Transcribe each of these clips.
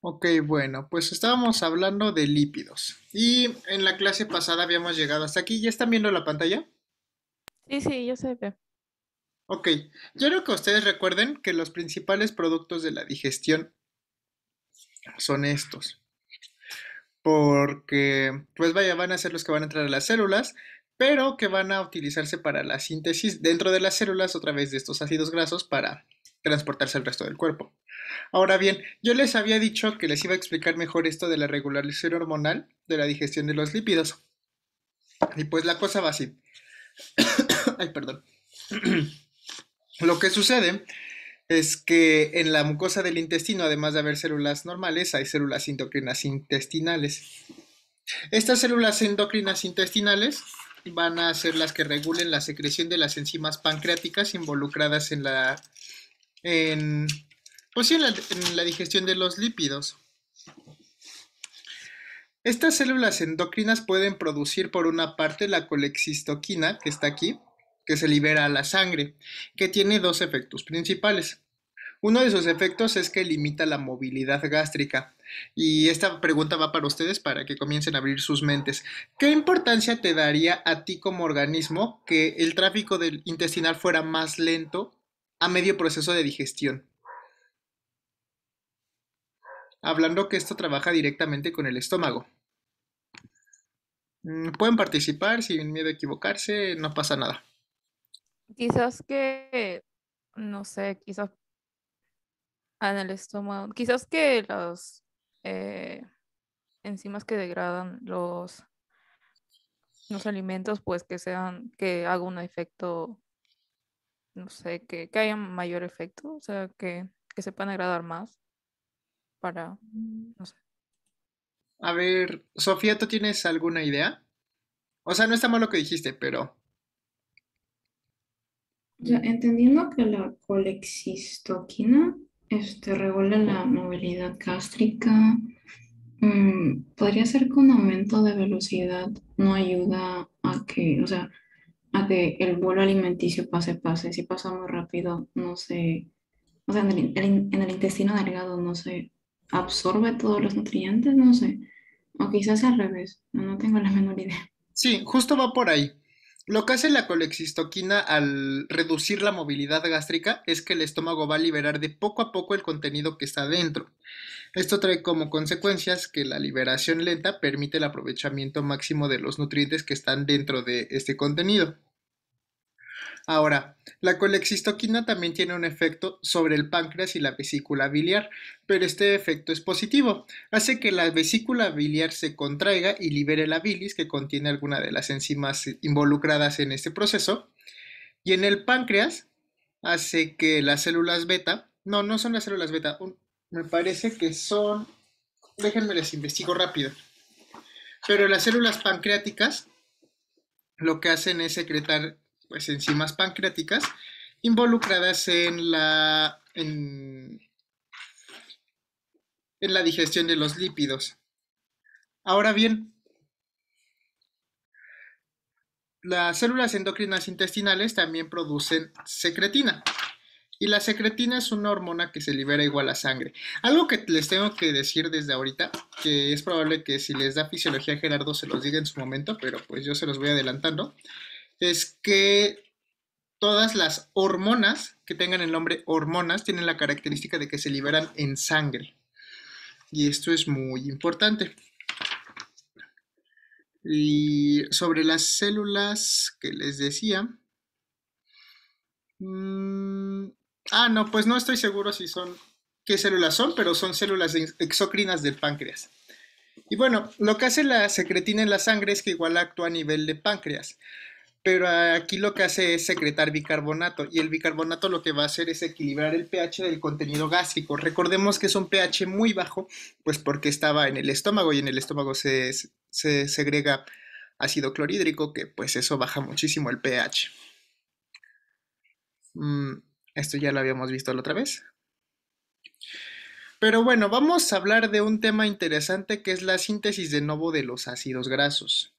Ok, bueno, pues estábamos hablando de lípidos. Y en la clase pasada habíamos llegado hasta aquí. ¿Ya están viendo la pantalla? Sí, sí, yo sé, Ok, yo creo que ustedes recuerden que los principales productos de la digestión son estos. Porque, pues vaya, van a ser los que van a entrar a las células, pero que van a utilizarse para la síntesis dentro de las células otra vez de estos ácidos grasos para transportarse al resto del cuerpo. Ahora bien, yo les había dicho que les iba a explicar mejor esto de la regulación hormonal de la digestión de los lípidos. Y pues la cosa va así. Ay, perdón. Lo que sucede es que en la mucosa del intestino, además de haber células normales, hay células endocrinas intestinales. Estas células endocrinas intestinales van a ser las que regulen la secreción de las enzimas pancreáticas involucradas en, pues sí, en la digestión de los lípidos. Estas células endocrinas pueden producir por una parte la colexistoquina, que está aquí, que se libera a la sangre, que tiene dos efectos principales. Uno de sus efectos es que limita la movilidad gástrica. Y esta pregunta va para ustedes para que comiencen a abrir sus mentes. ¿Qué importancia te daría a ti como organismo que el tráfico del intestinal fuera más lento a medio proceso de digestión? Hablando que esto trabaja directamente con el estómago. Pueden participar sin miedo a equivocarse, no pasa nada. quizás que, no sé, quizás en el estómago, quizás que las eh, enzimas que degradan los alimentos, pues que sean, que haga un efecto, no sé, que haya mayor efecto, o sea, que sepan agradar más para, no sé. A ver, Sofía, ¿tú tienes alguna idea? O sea, no está mal lo que dijiste, pero O sea, entendiendo que la colexistoquina regula la movilidad gástrica, podría ser que un aumento de velocidad no ayuda a que, o sea, a que el vuelo alimenticio pase. Si pasa muy rápido, no se, o sea, en el intestino delgado no se absorbe todos los nutrientes, no sé. O quizás al revés, no tengo la menor idea. sí, justo va por ahí. Lo que hace la colexistoquina al reducir la movilidad gástrica es que el estómago va a liberar de poco a poco el contenido que está dentro. Esto trae como consecuencias que la liberación lenta permite el aprovechamiento máximo de los nutrientes que están dentro de este contenido. Ahora, la colexistoquina también tiene un efecto sobre el páncreas y la vesícula biliar, pero este efecto es positivo. Hace que la vesícula biliar se contraiga y libere la bilis que contiene alguna de las enzimas involucradas en este proceso. Y en el páncreas hace que las células beta, no son las células beta, me parece que son, déjenme les investigo rápido, pero las células pancreáticas lo que hacen es secretar pues enzimas pancreáticas involucradas en la digestión de los lípidos. Ahora bien, las células endocrinas intestinales también producen secretina. Y la secretina es una hormona que se libera igual a sangre. Algo que les tengo que decir desde ahorita, que es probable que si les da fisiología a Gerardo se los diga en su momento, pero pues yo se los voy adelantando, es que todas las hormonas que tengan el nombre hormonas tienen la característica de que se liberan en sangre. Y esto es muy importante. Y sobre las células que les decía. mmm, no, pues no estoy seguro si son qué células son, pero son células exócrinas del páncreas. Y bueno, lo que hace la secretina en la sangre es que igual actúa a nivel de páncreas. Pero aquí lo que hace es secretar bicarbonato y el bicarbonato lo que va a hacer es equilibrar el pH del contenido gástrico. Recordemos que es un pH muy bajo, pues porque estaba en el estómago y en el estómago se segrega ácido clorhídrico, que pues eso baja muchísimo el pH. Mm, esto ya lo habíamos visto la otra vez. Pero bueno, vamos a hablar de un tema interesante que es la síntesis de nuevo de los ácidos grasos.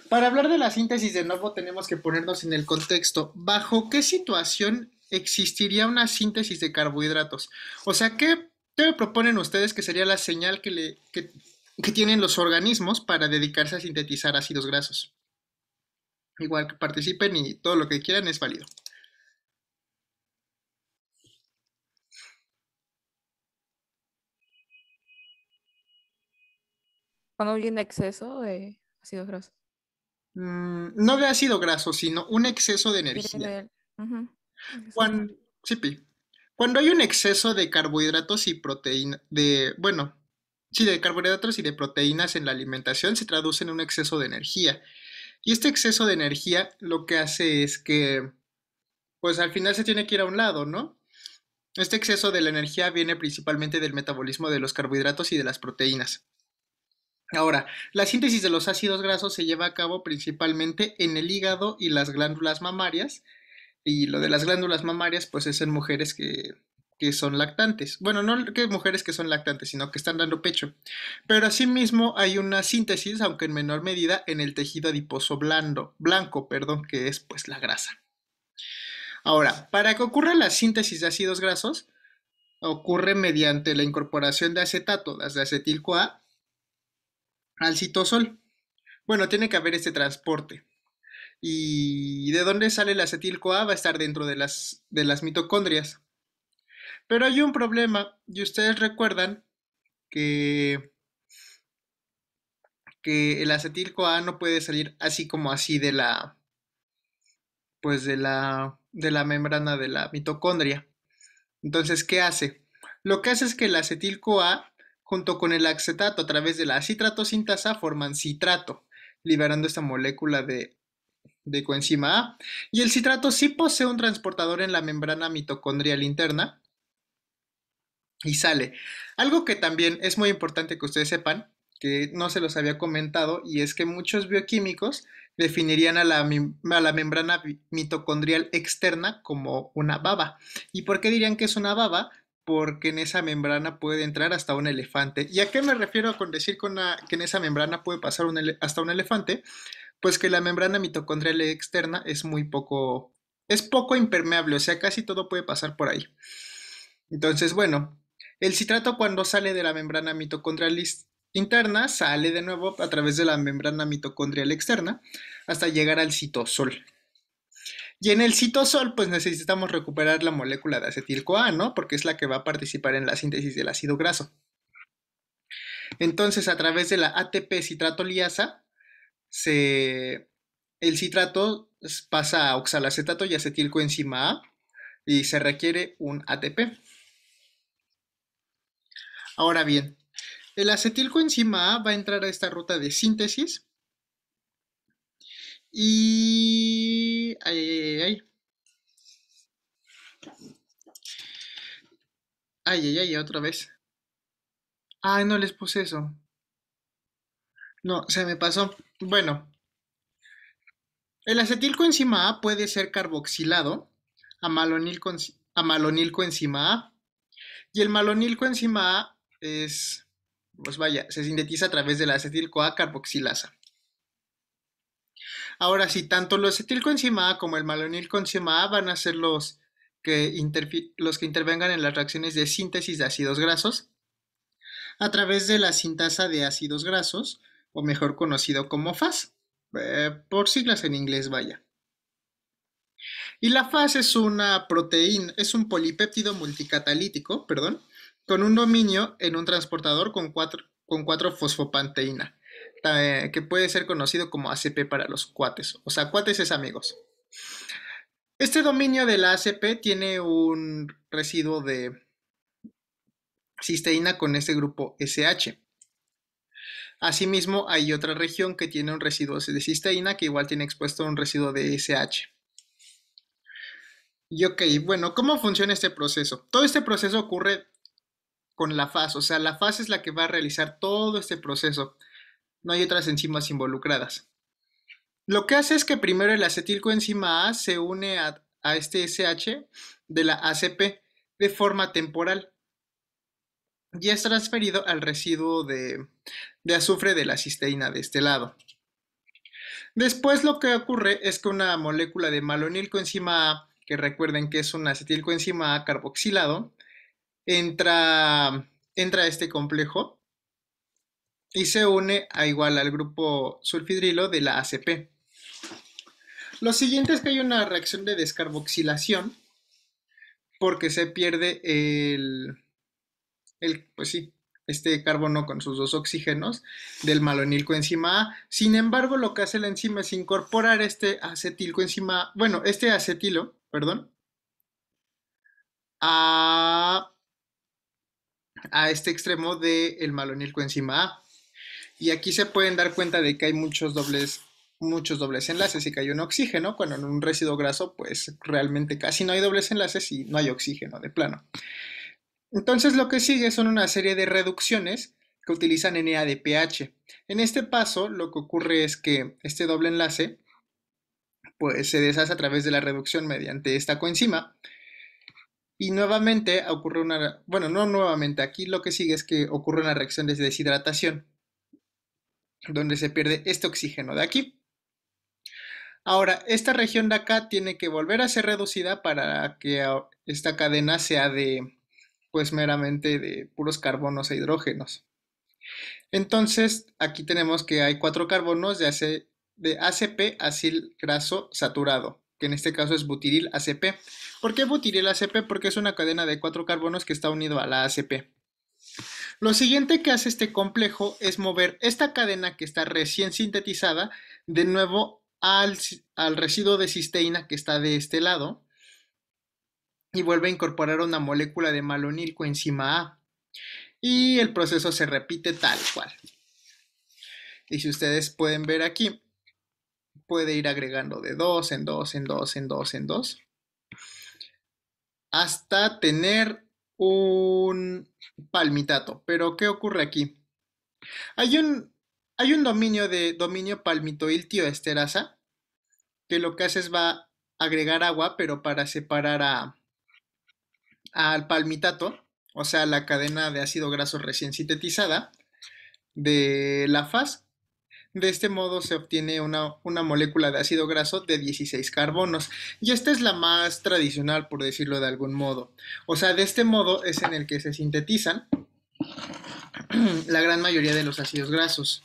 Para hablar de la síntesis de nuevo tenemos que ponernos en el contexto. ¿Bajo qué situación existiría una síntesis de carbohidratos? O sea, ¿qué ¿Qué me proponen ustedes que sería la señal que tienen los organismos para dedicarse a sintetizar ácidos grasos? Igual que participen y todo lo que quieran es válido. Cuando hay un exceso de ácidos grasos. No de ácido graso, sino un exceso de energía. Ujú, Cuando, sí, cuando hay un exceso de carbohidratos y proteínas, bueno, sí, de carbohidratos y de proteínas en la alimentación, se traduce en un exceso de energía. Y este exceso de energía lo que hace es que, pues al final se tiene que ir a un lado, ¿no? Este exceso de la energía viene principalmente del metabolismo de los carbohidratos y de las proteínas. Ahora, la síntesis de los ácidos grasos se lleva a cabo principalmente en el hígado y las glándulas mamarias. Y lo de las glándulas mamarias, pues es en mujeres que son lactantes. Bueno, no que mujeres que son lactantes, sino que están dando pecho. Pero asimismo hay una síntesis, aunque en menor medida, en el tejido adiposo blanco, perdón, que es pues la grasa. Ahora, para que ocurra la síntesis de ácidos grasos, ocurre mediante la incorporación de acetato, de acetil-CoA, al citosol. Bueno, tiene que haber este transporte. ¿Y de dónde sale el acetil-CoA? Va a estar dentro de las mitocondrias. Pero hay un problema, y ustedes recuerdan que, que el acetil-CoA no puede salir así como así pues de la membrana de la mitocondria. Entonces, ¿qué hace? Lo que hace es que el acetil-CoA, junto con el acetato a través de la citrato-sintasa, forman citrato, liberando esta molécula de coenzima A. Y el citrato sí posee un transportador en la membrana mitocondrial interna y sale. Algo que también es muy importante que ustedes sepan, que no se los había comentado, y es que muchos bioquímicos definirían a la membrana mitocondrial externa como una baba. ¿Y por qué dirían que es una baba? Porque en esa membrana puede entrar hasta un elefante. ¿Y a qué me refiero con decir que en esa membrana puede pasar hasta un elefante? Pues que la membrana mitocondrial externa es poco impermeable, o sea, casi todo puede pasar por ahí. Entonces, bueno, el citrato cuando sale de la membrana mitocondrial interna, sale de nuevo a través de la membrana mitocondrial externa hasta llegar al citosol. Y en el citosol, pues necesitamos recuperar la molécula de acetil-CoA, ¿no? Porque es la que va a participar en la síntesis del ácido graso. Entonces, a través de la ATP citratoliasa, el citrato pasa a oxalacetato y acetilcoenzima A y se requiere un ATP. Ahora bien, el acetilcoenzima A va a entrar a esta ruta de síntesis y... Ay, ay, ay. Ay, ay, ay, otra vez. Ay, no les puse eso. No, se me pasó. Bueno, el acetilcoenzima A puede ser carboxilado a malonilcoenzima A. Y el malonilcoenzima A pues vaya, se sintetiza a través de la acetil-CoA carboxilasa. Ahora sí, tanto el acetilcoenzima A como el malonilcoenzima A van a ser los que intervengan en las reacciones de síntesis de ácidos grasos a través de la sintasa de ácidos grasos, o mejor conocido como FAS, por siglas en inglés, vaya. Y la FAS es una proteína, es un polipéptido multicatalítico, perdón, con un dominio en un transportador con 4-fosfopanteína, que puede ser conocido como ACP para los cuates, o sea, cuates es amigos. Este dominio de la ACP tiene un residuo de cisteína con este grupo SH. Asimismo, hay otra región que tiene un residuo de cisteína que igual tiene expuesto un residuo de SH. Y ok, bueno, ¿cómo funciona este proceso? Todo este proceso ocurre con la FAS, o sea, la FAS es la que va a realizar todo este proceso. No hay otras enzimas involucradas. Lo que hace es que primero el acetilcoenzima A se une a este SH de la ACP de forma temporal y es transferido al residuo de azufre de la cisteína de este lado. Después lo que ocurre es que una molécula de malonilcoenzima A, que recuerden que es un acetilcoenzima A carboxilado, entra a este complejo y se une a igual al grupo sulfidrilo de la ACP. Lo siguiente es que hay una reacción de descarboxilación porque se pierde pues sí, este carbono con sus dos oxígenos del malonilcoenzima A. Sin embargo, lo que hace la enzima es incorporar este acetilcoenzima, bueno, este acetilo, perdón, a, a este extremo del malonilcoenzima A. Y aquí se pueden dar cuenta de que hay muchos dobles enlaces y que hay un oxígeno, cuando en un residuo graso, pues realmente casi no hay dobles enlaces y no hay oxígeno de plano. Entonces lo que sigue son una serie de reducciones que utilizan NADPH. En este paso lo que ocurre es que este doble enlace pues se deshace a través de la reducción mediante esta coenzima y nuevamente ocurre una, bueno, no nuevamente, aquí lo que sigue es que ocurre una reacción de deshidratación donde se pierde este oxígeno de aquí. Ahora, esta región de acá tiene que volver a ser reducida para que esta cadena sea pues meramente de puros carbonos e hidrógenos. Entonces, aquí tenemos que hay 4 carbonos de ACP, acil graso saturado, que en este caso es butiril ACP. ¿Por qué butiril ACP? Porque es una cadena de 4 carbonos que está unido a la ACP. Lo siguiente que hace este complejo es mover esta cadena que está recién sintetizada de nuevo al residuo de cisteína que está de este lado y vuelve a incorporar una molécula de malonilcoenzima A. Y el proceso se repite tal cual. Y si ustedes pueden ver aquí, puede ir agregando de 2 en 2 en 2 en 2 en 2 hasta tener un palmitato. Pero ¿qué ocurre aquí? Hay un, hay un dominio palmitoil tioesterasa que lo que hace es va a agregar agua, pero para separar al palmitato, o sea, la cadena de ácido graso recién sintetizada de la faz. De este modo se obtiene una molécula de ácido graso de 16 carbonos. Y esta es la más tradicional, por decirlo de algún modo. O sea, de este modo es en el que se sintetizan la gran mayoría de los ácidos grasos.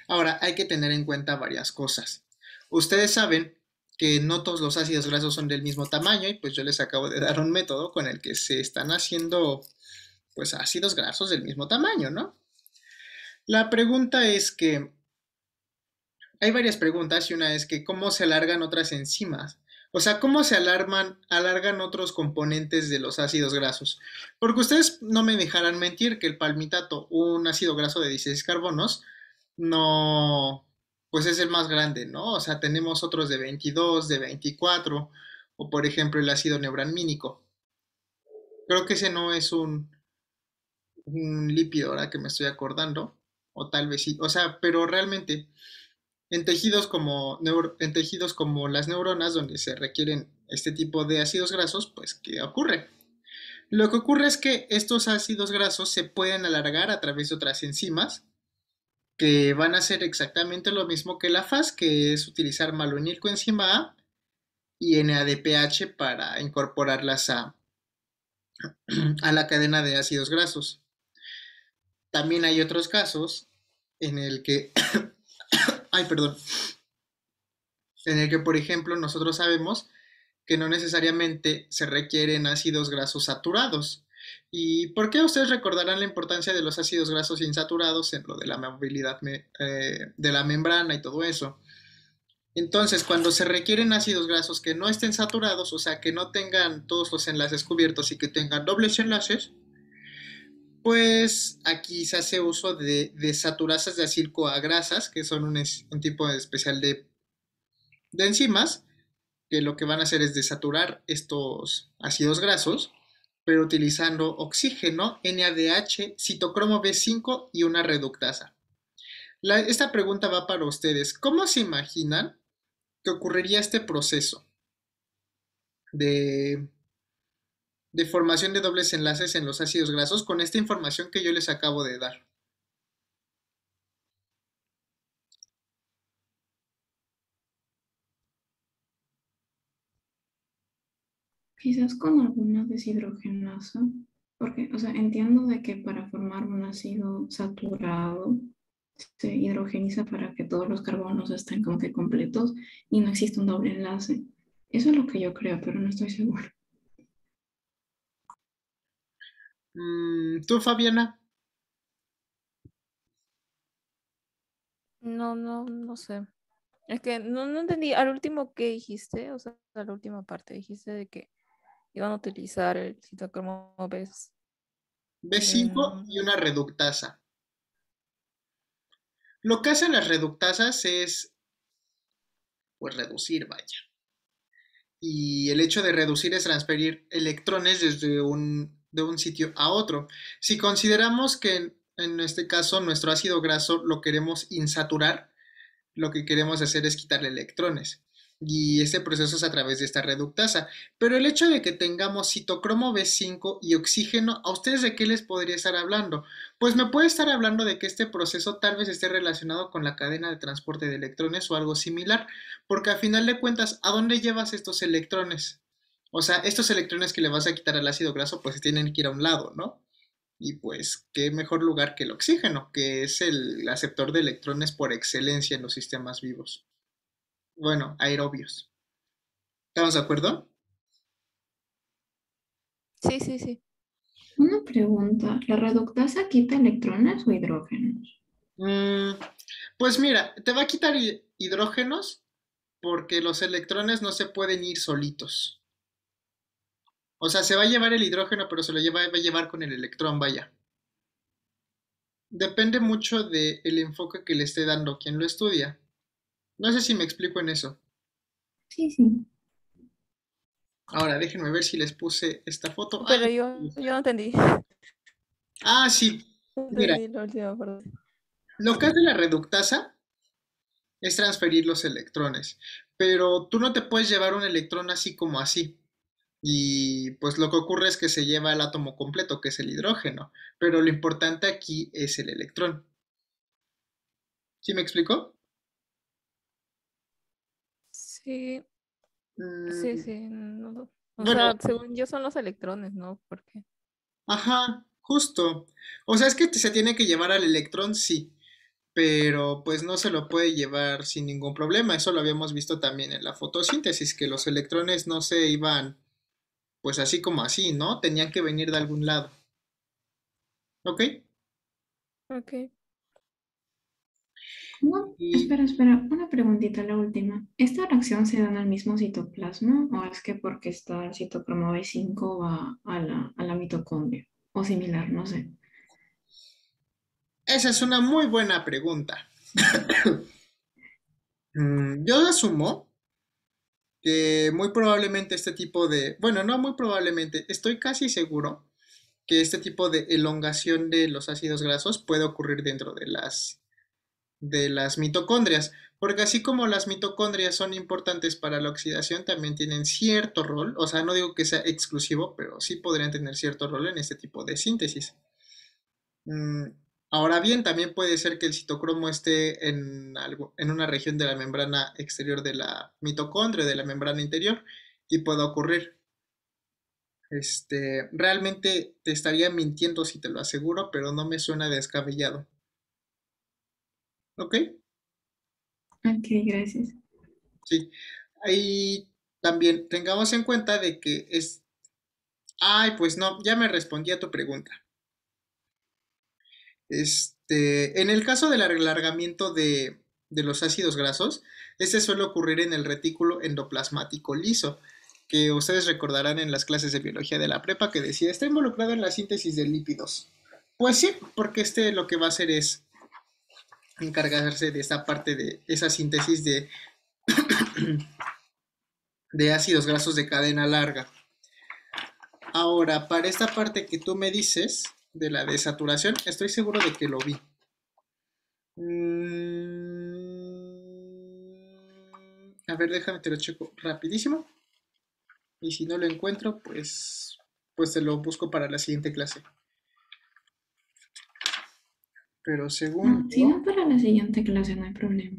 Ahora, hay que tener en cuenta varias cosas. Ustedes saben que no todos los ácidos grasos son del mismo tamaño y pues yo les acabo de dar un método con el que se están haciendo pues ácidos grasos del mismo tamaño, ¿no? La pregunta es que hay varias preguntas y una es que cómo se alargan otras enzimas. O sea, cómo se alargan otros componentes de los ácidos grasos. Porque ustedes no me dejarán mentir que el palmitato, un ácido graso de 16 carbonos, no, pues es el más grande, ¿no? O sea, tenemos otros de 22, de 24, o por ejemplo el ácido neuraminónico. Creo que ese no es un lípido, ahora que me estoy acordando, o tal vez sí, o sea, pero realmente en tejidos como las neuronas, donde se requieren este tipo de ácidos grasos, pues ¿qué ocurre? Lo que ocurre es que estos ácidos grasos se pueden alargar a través de otras enzimas que van a hacer exactamente lo mismo que la FAS, que es utilizar malonilcoenzima A y NADPH para incorporarlas a la cadena de ácidos grasos. También hay otros casos en el que, ay, perdón, en el que, por ejemplo, nosotros sabemos que no necesariamente se requieren ácidos grasos saturados. ¿Y por qué ustedes recordarán la importancia de los ácidos grasos insaturados en lo de la movilidad de la membrana y todo eso? Entonces, cuando se requieren ácidos grasos que no estén saturados, o sea, que no tengan todos los enlaces cubiertos y que tengan dobles enlaces, pues aquí se hace uso de desaturasas de acil-CoA-grasas, que son un tipo especial de enzimas, que lo que van a hacer es desaturar estos ácidos grasos, pero utilizando oxígeno, NADH, citocromo B5 y una reductasa. Esta pregunta va para ustedes. ¿Cómo se imaginan que ocurriría este proceso de, de formación de dobles enlaces en los ácidos grasos con esta información que yo les acabo de dar? Quizás con alguna deshidrogenasa. Porque, o sea, entiendo de que para formar un ácido saturado se hidrogeniza para que todos los carbonos estén como que completos y no existe un doble enlace. Eso es lo que yo creo, pero no estoy segura. ¿Tú, Fabiana? No, no, no sé. Es que no entendí al último que dijiste, o sea, a la última parte dijiste de que iban a utilizar el citocromo B. B5 y una reductasa. Lo que hacen las reductasas es, pues, reducir, vaya. Y el hecho de reducir es transferir electrones de un sitio a otro. Si consideramos que en este caso nuestro ácido graso lo queremos insaturar, lo que queremos hacer es quitarle electrones. Y este proceso es a través de esta reductasa. Pero el hecho de que tengamos citocromo B5 y oxígeno, ¿a ustedes de qué les podría estar hablando? Pues me puede estar hablando de que este proceso tal vez esté relacionado con la cadena de transporte de electrones o algo similar, porque a final de cuentas, ¿a dónde llevas estos electrones? O sea, estos electrones que le vas a quitar al ácido graso, pues tienen que ir a un lado, ¿no? Y pues, qué mejor lugar que el oxígeno, que es el aceptor de electrones por excelencia en los sistemas vivos. Bueno, aerobios. ¿Estamos de acuerdo? Sí, sí, sí. Una pregunta, ¿la reductasa quita electrones o hidrógenos? Mm, pues mira, te va a quitar hidrógenos porque los electrones no se pueden ir solitos. O sea, se va a llevar el hidrógeno, pero va a llevar con el electrón, vaya. Depende mucho del enfoque que le esté dando quien lo estudia. No sé si me explico en eso. Sí, sí. Ahora, déjenme ver si les puse esta foto. Pero yo no entendí. Sí. No Mira, entendí la última parte. lo que hace la reductasa es transferir los electrones, pero tú no te puedes llevar un electrón así como así. Y pues lo que ocurre es que se lleva el átomo completo, que es el hidrógeno, pero lo importante aquí es el electrón. ¿Sí me explico? Sí, sí, Mm, sí. O bueno, sea, según yo son los electrones, ¿no? Porque ajá, justo. O sea, es que se tiene que llevar al electrón, sí, pero pues no se lo puede llevar sin ningún problema. Eso lo habíamos visto también en la fotosíntesis, que los electrones no se iban pues así como así, ¿no? Tenían que venir de algún lado. ¿Ok? ok. No, Y espera, una preguntita, la última. ¿Esta reacción se da en el mismo citoplasma o es que porque está el citocromo B5 va a la mitocondria? O similar, no sé. esa es una muy buena pregunta. Yo asumo que muy probablemente este tipo de, bueno, no muy probablemente, estoy casi seguro que este tipo de elongación de los ácidos grasos puede ocurrir dentro de las mitocondrias, porque así como las mitocondrias son importantes para la oxidación, también tienen cierto rol, o sea, no digo que sea exclusivo, pero sí podrían tener cierto rol en este tipo de síntesis. Mm, Ahora bien, también puede ser que el citocromo esté en una región de la membrana exterior de la mitocondria, de la membrana interior, y pueda ocurrir. Realmente te estaría mintiendo si te lo aseguro, pero no me suena descabellado. ¿Ok? Ok, gracias. Sí. Ahí también tengamos en cuenta de que es... Ay, pues no, ya me respondí a tu pregunta. En el caso del alargamiento de los ácidos grasos, este suele ocurrir en el retículo endoplasmático liso, que ustedes recordarán en las clases de biología de la prepa que decía, está involucrado en la síntesis de lípidos. Pues sí, porque lo que va a hacer es encargarse de esta parte de esa síntesis de ácidos grasos de cadena larga. Ahora, para esta parte que tú me dices de la desaturación, estoy seguro de que lo vi. A ver, déjame te lo checo rapidísimo. Y si no lo encuentro, pues te lo busco para la siguiente clase. Pero según No, si yo... no para la siguiente clase no hay problema.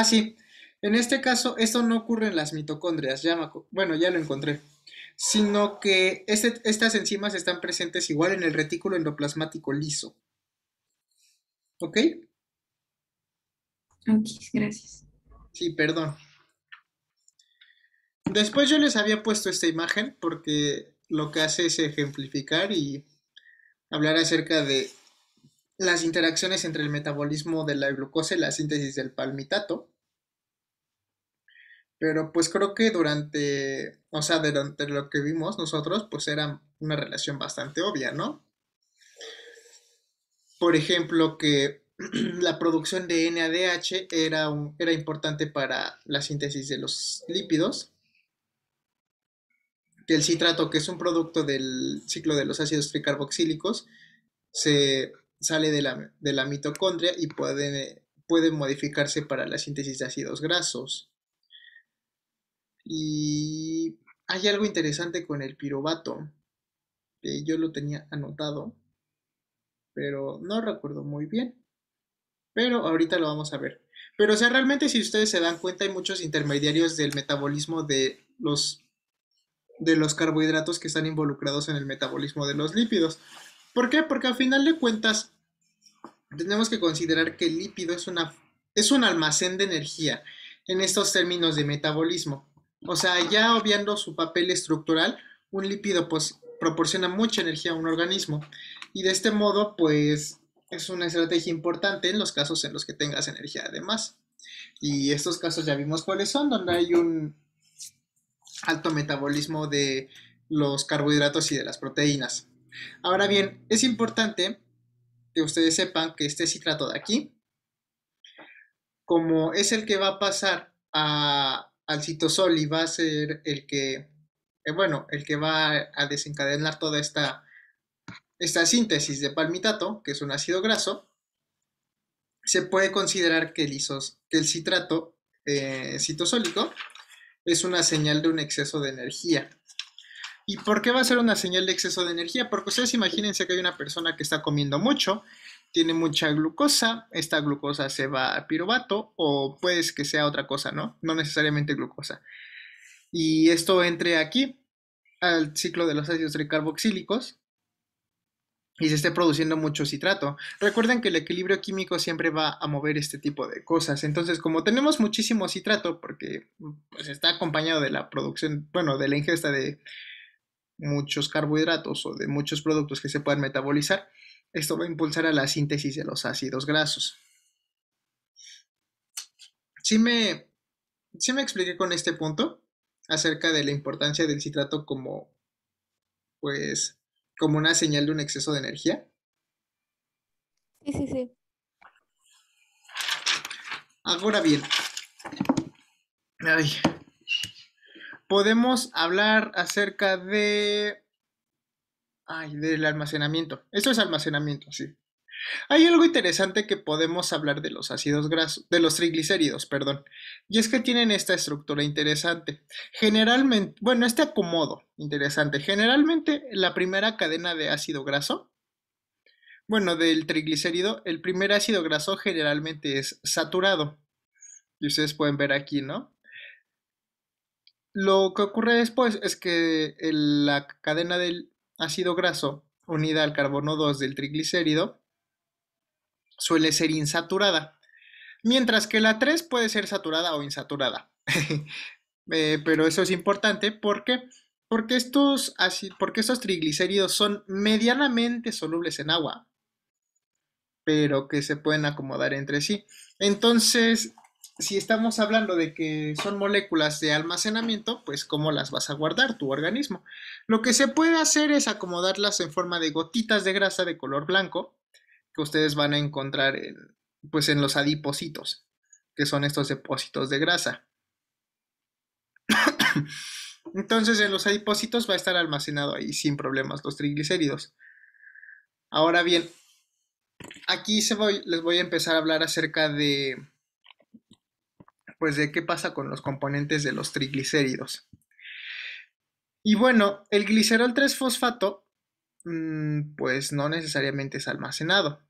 sí. En este caso, esto no ocurre en las mitocondrias. Bueno, ya lo encontré. sino que estas enzimas están presentes igual en el retículo endoplasmático liso. ¿Ok? Ok, gracias. Sí, perdón. Después yo les había puesto esta imagen porque lo que hace es ejemplificar y hablar acerca de las interacciones entre el metabolismo de la glucosa y la síntesis del palmitato. Pero pues creo que o sea, durante lo que vimos nosotros, pues era una relación bastante obvia, ¿no? Por ejemplo, que la producción de NADH era importante para la síntesis de los lípidos, que el citrato, que es un producto del ciclo de los ácidos tricarboxílicos, se sale de la mitocondria y puede modificarse para la síntesis de ácidos grasos. Y hay algo interesante con el piruvato, que yo lo tenía anotado, pero no recuerdo muy bien. Pero ahorita lo vamos a ver. Pero, o sea, realmente si ustedes se dan cuenta, hay muchos intermediarios del metabolismo de los carbohidratos que están involucrados en el metabolismo de los lípidos. ¿Por qué? Porque al final de cuentas tenemos que considerar que el lípido es un almacén de energía en estos términos de metabolismo. O sea, ya obviando su papel estructural, un lípido pues proporciona mucha energía a un organismo y de este modo pues es una estrategia importante en los casos en los que tengas energía además. Y estos casos ya vimos cuáles son, donde hay un alto metabolismo de los carbohidratos y de las proteínas. Ahora bien, es importante que ustedes sepan que este citrato de aquí, como es el que va a pasar al citosol y va a ser bueno, el que va a desencadenar toda esta síntesis de palmitato, que es un ácido graso, se puede considerar que que el citrato citosólico es una señal de un exceso de energía. ¿Y por qué va a ser una señal de exceso de energía? Porque ustedes imagínense que hay una persona que está comiendo mucho, tiene mucha glucosa, esta glucosa se va a piruvato o puede que sea otra cosa, ¿no? No necesariamente glucosa. Y esto entre aquí al ciclo de los ácidos tricarboxílicos y se esté produciendo mucho citrato. Recuerden que el equilibrio químico siempre va a mover este tipo de cosas. Entonces, como tenemos muchísimo citrato, porque pues, está acompañado de la producción, bueno, de la ingesta de muchos carbohidratos o de muchos productos que se puedan metabolizar, esto va a impulsar a la síntesis de los ácidos grasos. ¿Sí sí me expliqué con este punto acerca de la importancia del citrato pues, como una señal de un exceso de energía? Sí, sí, sí. Ahora bien, ay, podemos hablar acerca del almacenamiento. Esto es almacenamiento, sí. Hay algo interesante que podemos hablar de los ácidos grasos, de los triglicéridos, perdón, y es que tienen esta estructura interesante. Generalmente, bueno, este acomodo interesante. Generalmente, la primera cadena de ácido graso, bueno, del triglicérido, el primer ácido graso generalmente es saturado. Y ustedes pueden ver aquí, ¿no? Lo que ocurre después es que la cadena del ácido graso unida al carbono 2 del triglicérido suele ser insaturada, mientras que la 3 puede ser saturada o insaturada. Pero eso es importante porque estos triglicéridos son medianamente solubles en agua, pero que se pueden acomodar entre sí. Entonces, si estamos hablando de que son moléculas de almacenamiento, pues ¿cómo las vas a guardar tu organismo? Lo que se puede hacer es acomodarlas en forma de gotitas de grasa de color blanco que ustedes van a encontrar pues en los adipocitos, que son estos depósitos de grasa. Entonces en los adipocitos va a estar almacenado ahí sin problemas los triglicéridos. Ahora bien, aquí les voy a empezar a hablar acerca pues de qué pasa con los componentes de los triglicéridos. Y bueno, el glicerol 3-fosfato pues no necesariamente es almacenado,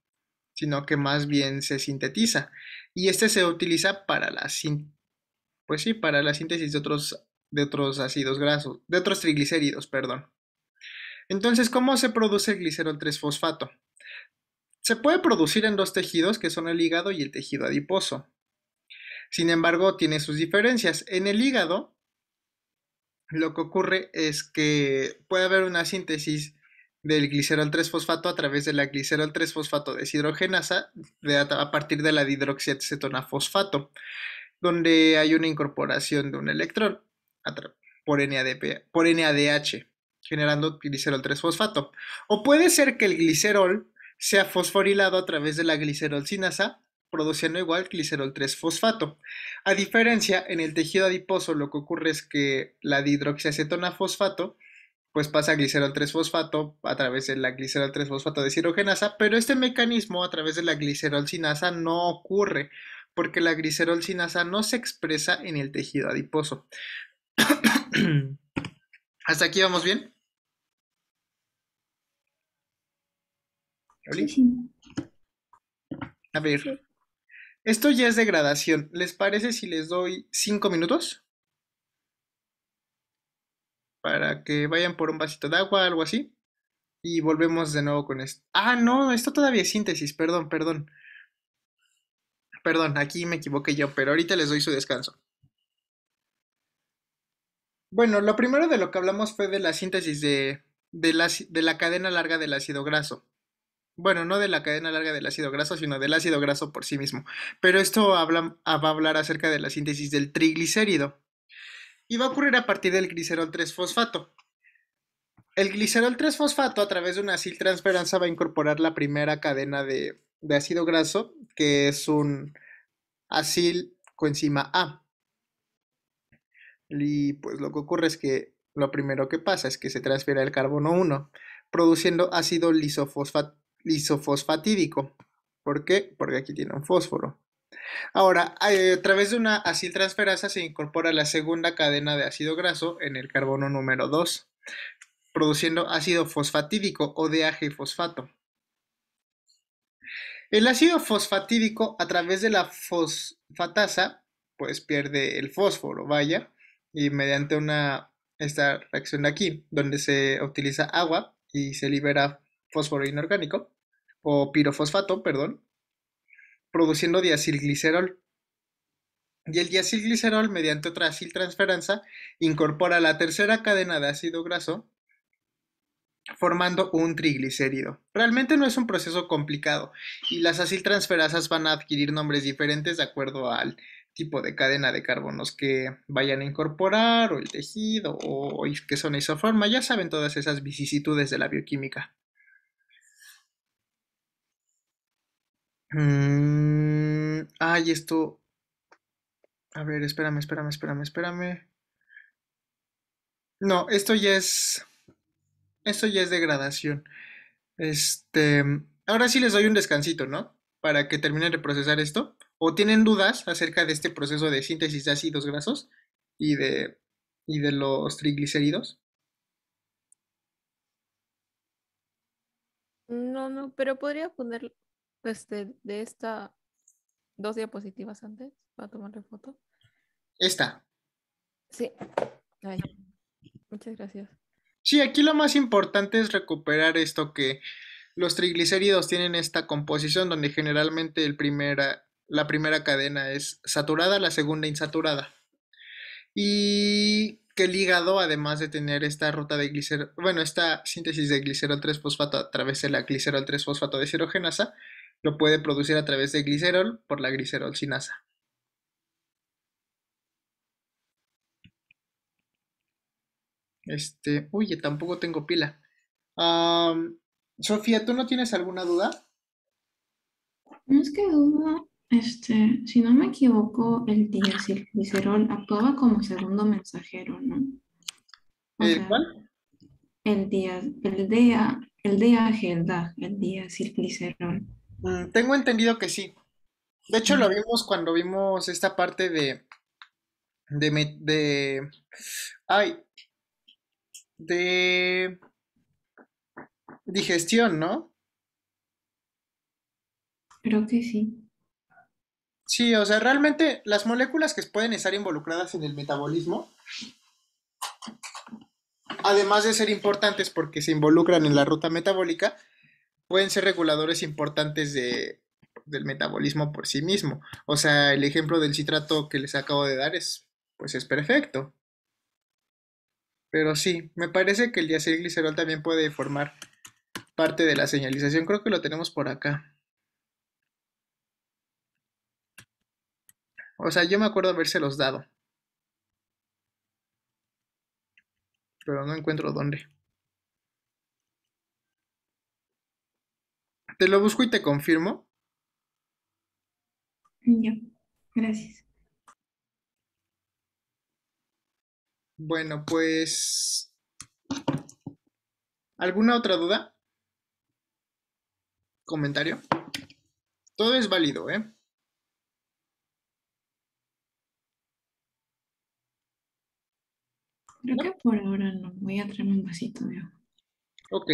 sino que más bien se sintetiza. Y este se utiliza para pues sí, para la síntesis de otros de otros ácidos grasos, de otros triglicéridos, perdón. Entonces, ¿cómo se produce el glicerol 3-fosfato? Se puede producir en dos tejidos, que son el hígado y el tejido adiposo. Sin embargo, tiene sus diferencias. En el hígado, lo que ocurre es que puede haber una síntesis del glicerol 3-fosfato a través de la glicerol 3-fosfato deshidrogenasa a partir de la dihidroxiacetona fosfato, donde hay una incorporación de un electrón por NADH, generando glicerol 3-fosfato. O puede ser que el glicerol sea fosforilado a través de la glicerolcinasa, produciendo igual glicerol 3-fosfato. A diferencia, en el tejido adiposo lo que ocurre es que la dihidroxiacetona fosfato pues pasa a glicerol 3-fosfato a través de la glicerol 3-fosfato deshidrogenasa, pero este mecanismo a través de la glicerolcinasa no ocurre porque la glicerolcinasa no se expresa en el tejido adiposo. ¿Hasta aquí vamos bien? Sí, sí. A ver, Sí. esto ya es degradación. ¿Les parece si les doy 5 minutos? Para que vayan por un vasito de agua, algo así. Y volvemos de nuevo con esto. Ah, no, esto todavía es síntesis, perdón, perdón. Perdón, aquí me equivoqué yo, pero ahorita les doy su descanso. Bueno, lo primero de lo que hablamos fue de la síntesis de la cadena larga del ácido graso. Bueno, no de la cadena larga del ácido graso, sino del ácido graso por sí mismo. Pero esto va a hablar acerca de la síntesis del triglicérido. Y va a ocurrir a partir del glicerol 3-fosfato. El glicerol 3-fosfato a través de una aciltransferasa va a incorporar la primera cadena de ácido graso, que es un acil coenzima A. Y pues lo que ocurre es que lo primero que pasa es que se transfiere el carbono 1, produciendo ácido lisofosfatídico. ¿Por qué? Porque aquí tiene un fósforo. Ahora, a través de una aciltransferasa se incorpora la segunda cadena de ácido graso en el carbono número 2, produciendo ácido fosfatídico o DAG-fosfato. El ácido fosfatídico a través de la fosfatasa pues pierde el fósforo, vaya, y mediante esta reacción de aquí, donde se utiliza agua y se libera fósforo inorgánico, o pirofosfato, perdón, produciendo diacilglicerol. Y el diacilglicerol, mediante otra aciltransferasa, incorpora la tercera cadena de ácido graso, formando un triglicérido. Realmente no es un proceso complicado y las aciltransferasas van a adquirir nombres diferentes de acuerdo al tipo de cadena de carbonos que vayan a incorporar o el tejido o que son isoforma. Ya saben todas esas vicisitudes de la bioquímica. Ay, esto... A ver, espérame. No, esto ya es degradación. Este, ahora sí les doy un descansito, ¿no? Para que terminen de procesar esto. ¿O tienen dudas acerca de este proceso de síntesis de ácidos grasos y y de los triglicéridos? No, no, pero podría poner de esta dos diapositivas antes para tomarle foto. Esta. Sí. Ay, muchas gracias. Sí, aquí lo más importante es recuperar esto que los triglicéridos tienen esta composición donde generalmente la primera cadena es saturada, la segunda insaturada. Y que el hígado, además de tener esta ruta de glicerol, bueno, esta síntesis de glicerol 3-fosfato a través de la glicerol 3-fosfato deshidrogenasa, lo puede producir a través de glicerol por la glicerolcinasa. Uy, tampoco tengo pila. Sofía, ¿tú no tienes alguna duda? No es que duda, si no me equivoco, el diacilglicerol actuaba como segundo mensajero, ¿no? O ¿El sea, cuál? el DAG, el diacilglicerol. Tengo entendido que sí. De hecho, lo Mm. vimos cuando vimos esta parte de, me- de, ay, de digestión, ¿no? Creo que sí. Sí, o sea, realmente las moléculas que pueden estar involucradas en el metabolismo además de ser importantes porque se involucran en la ruta metabólica, pueden ser reguladores importantes del metabolismo por sí mismo. O sea, el ejemplo del citrato que les acabo de dar pues es perfecto. Pero sí, me parece que el diacilglicerol también puede formar parte de la señalización. Creo que lo tenemos por acá. O sea, yo me acuerdo habérselos dado, pero no encuentro dónde. Te lo busco y te confirmo. Ya, gracias. Bueno, pues... ¿Alguna otra duda? ¿Comentario? Todo es válido, ¿eh? Creo ¿No? que por ahora no. Voy a traerme un vasito de agua. Ok.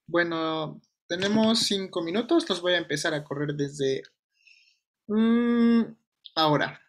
Bueno, tenemos 5 minutos. Los voy a empezar a correr desde ahora.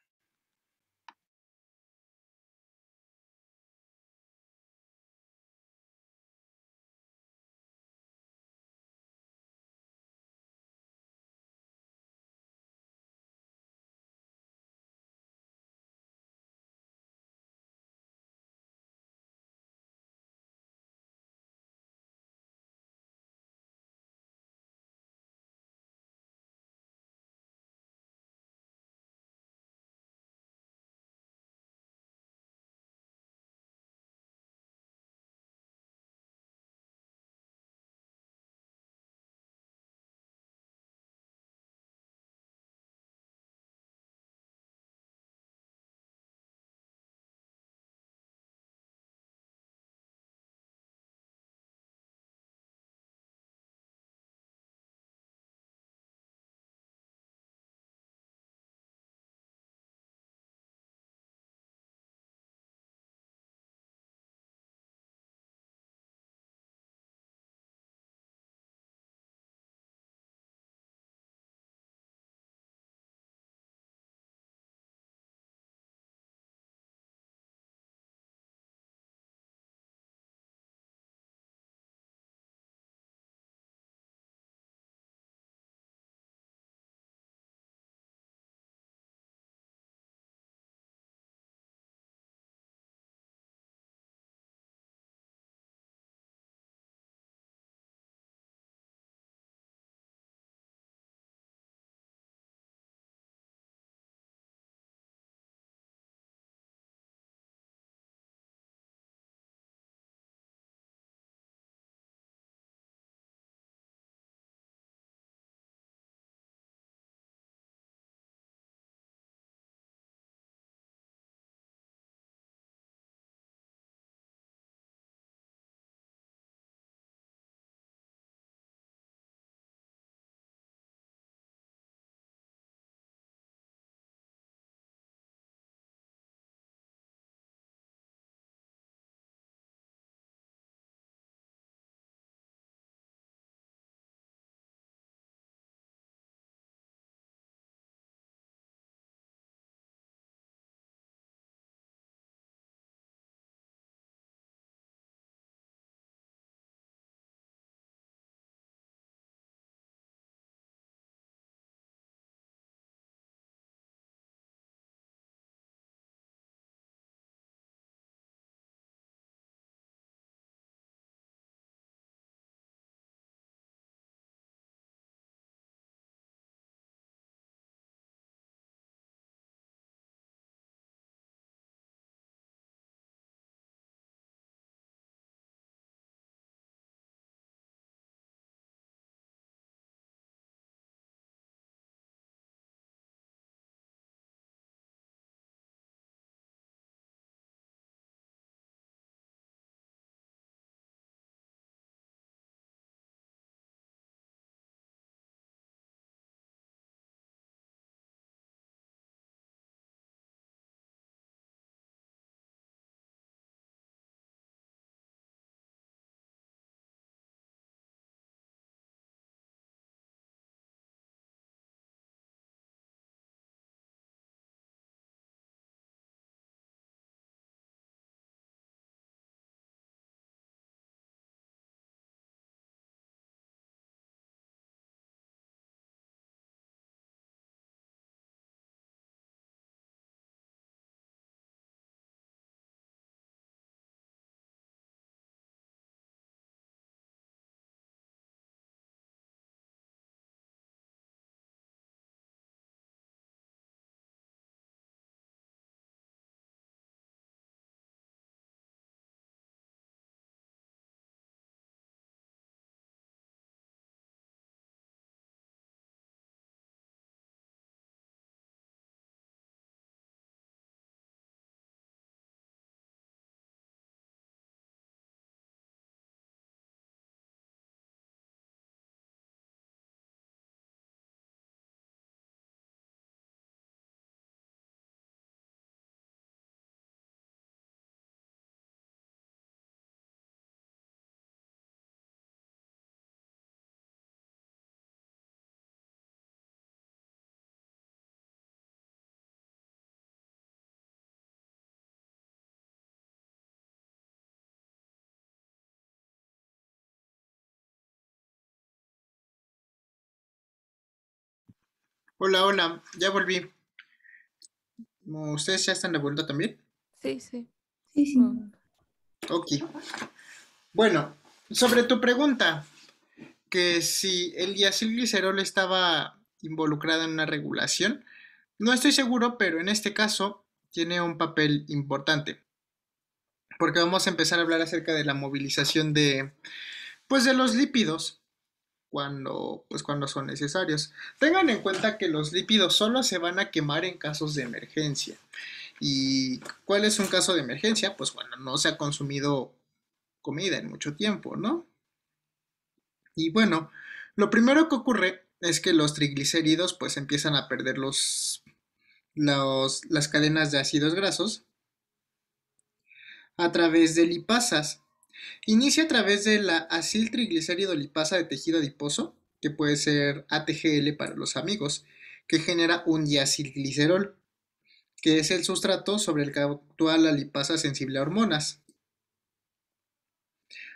Hola, hola, ya volví. ¿Ustedes ya están de vuelta también? Sí, sí. Sí, sí. um, Ok. Bueno, sobre tu pregunta, que si el diacilglicerol estaba involucrado en una regulación, no estoy seguro, pero en este caso tiene un papel importante, porque vamos a empezar a hablar acerca de la movilización pues de los lípidos cuando son necesarios. Tengan en cuenta que los lípidos solo se van a quemar en casos de emergencia. ¿Y cuál es un caso de emergencia? Pues cuando no se ha consumido comida en mucho tiempo, ¿no? Y bueno, lo primero que ocurre es que los triglicéridos pues empiezan a perder las cadenas de ácidos grasos a través de lipasas. Inicia a través de la aciltriglicérido lipasa de tejido adiposo, que puede ser ATGL para los amigos, que genera un diacilglicerol, que es el sustrato sobre el que actúa la lipasa sensible a hormonas.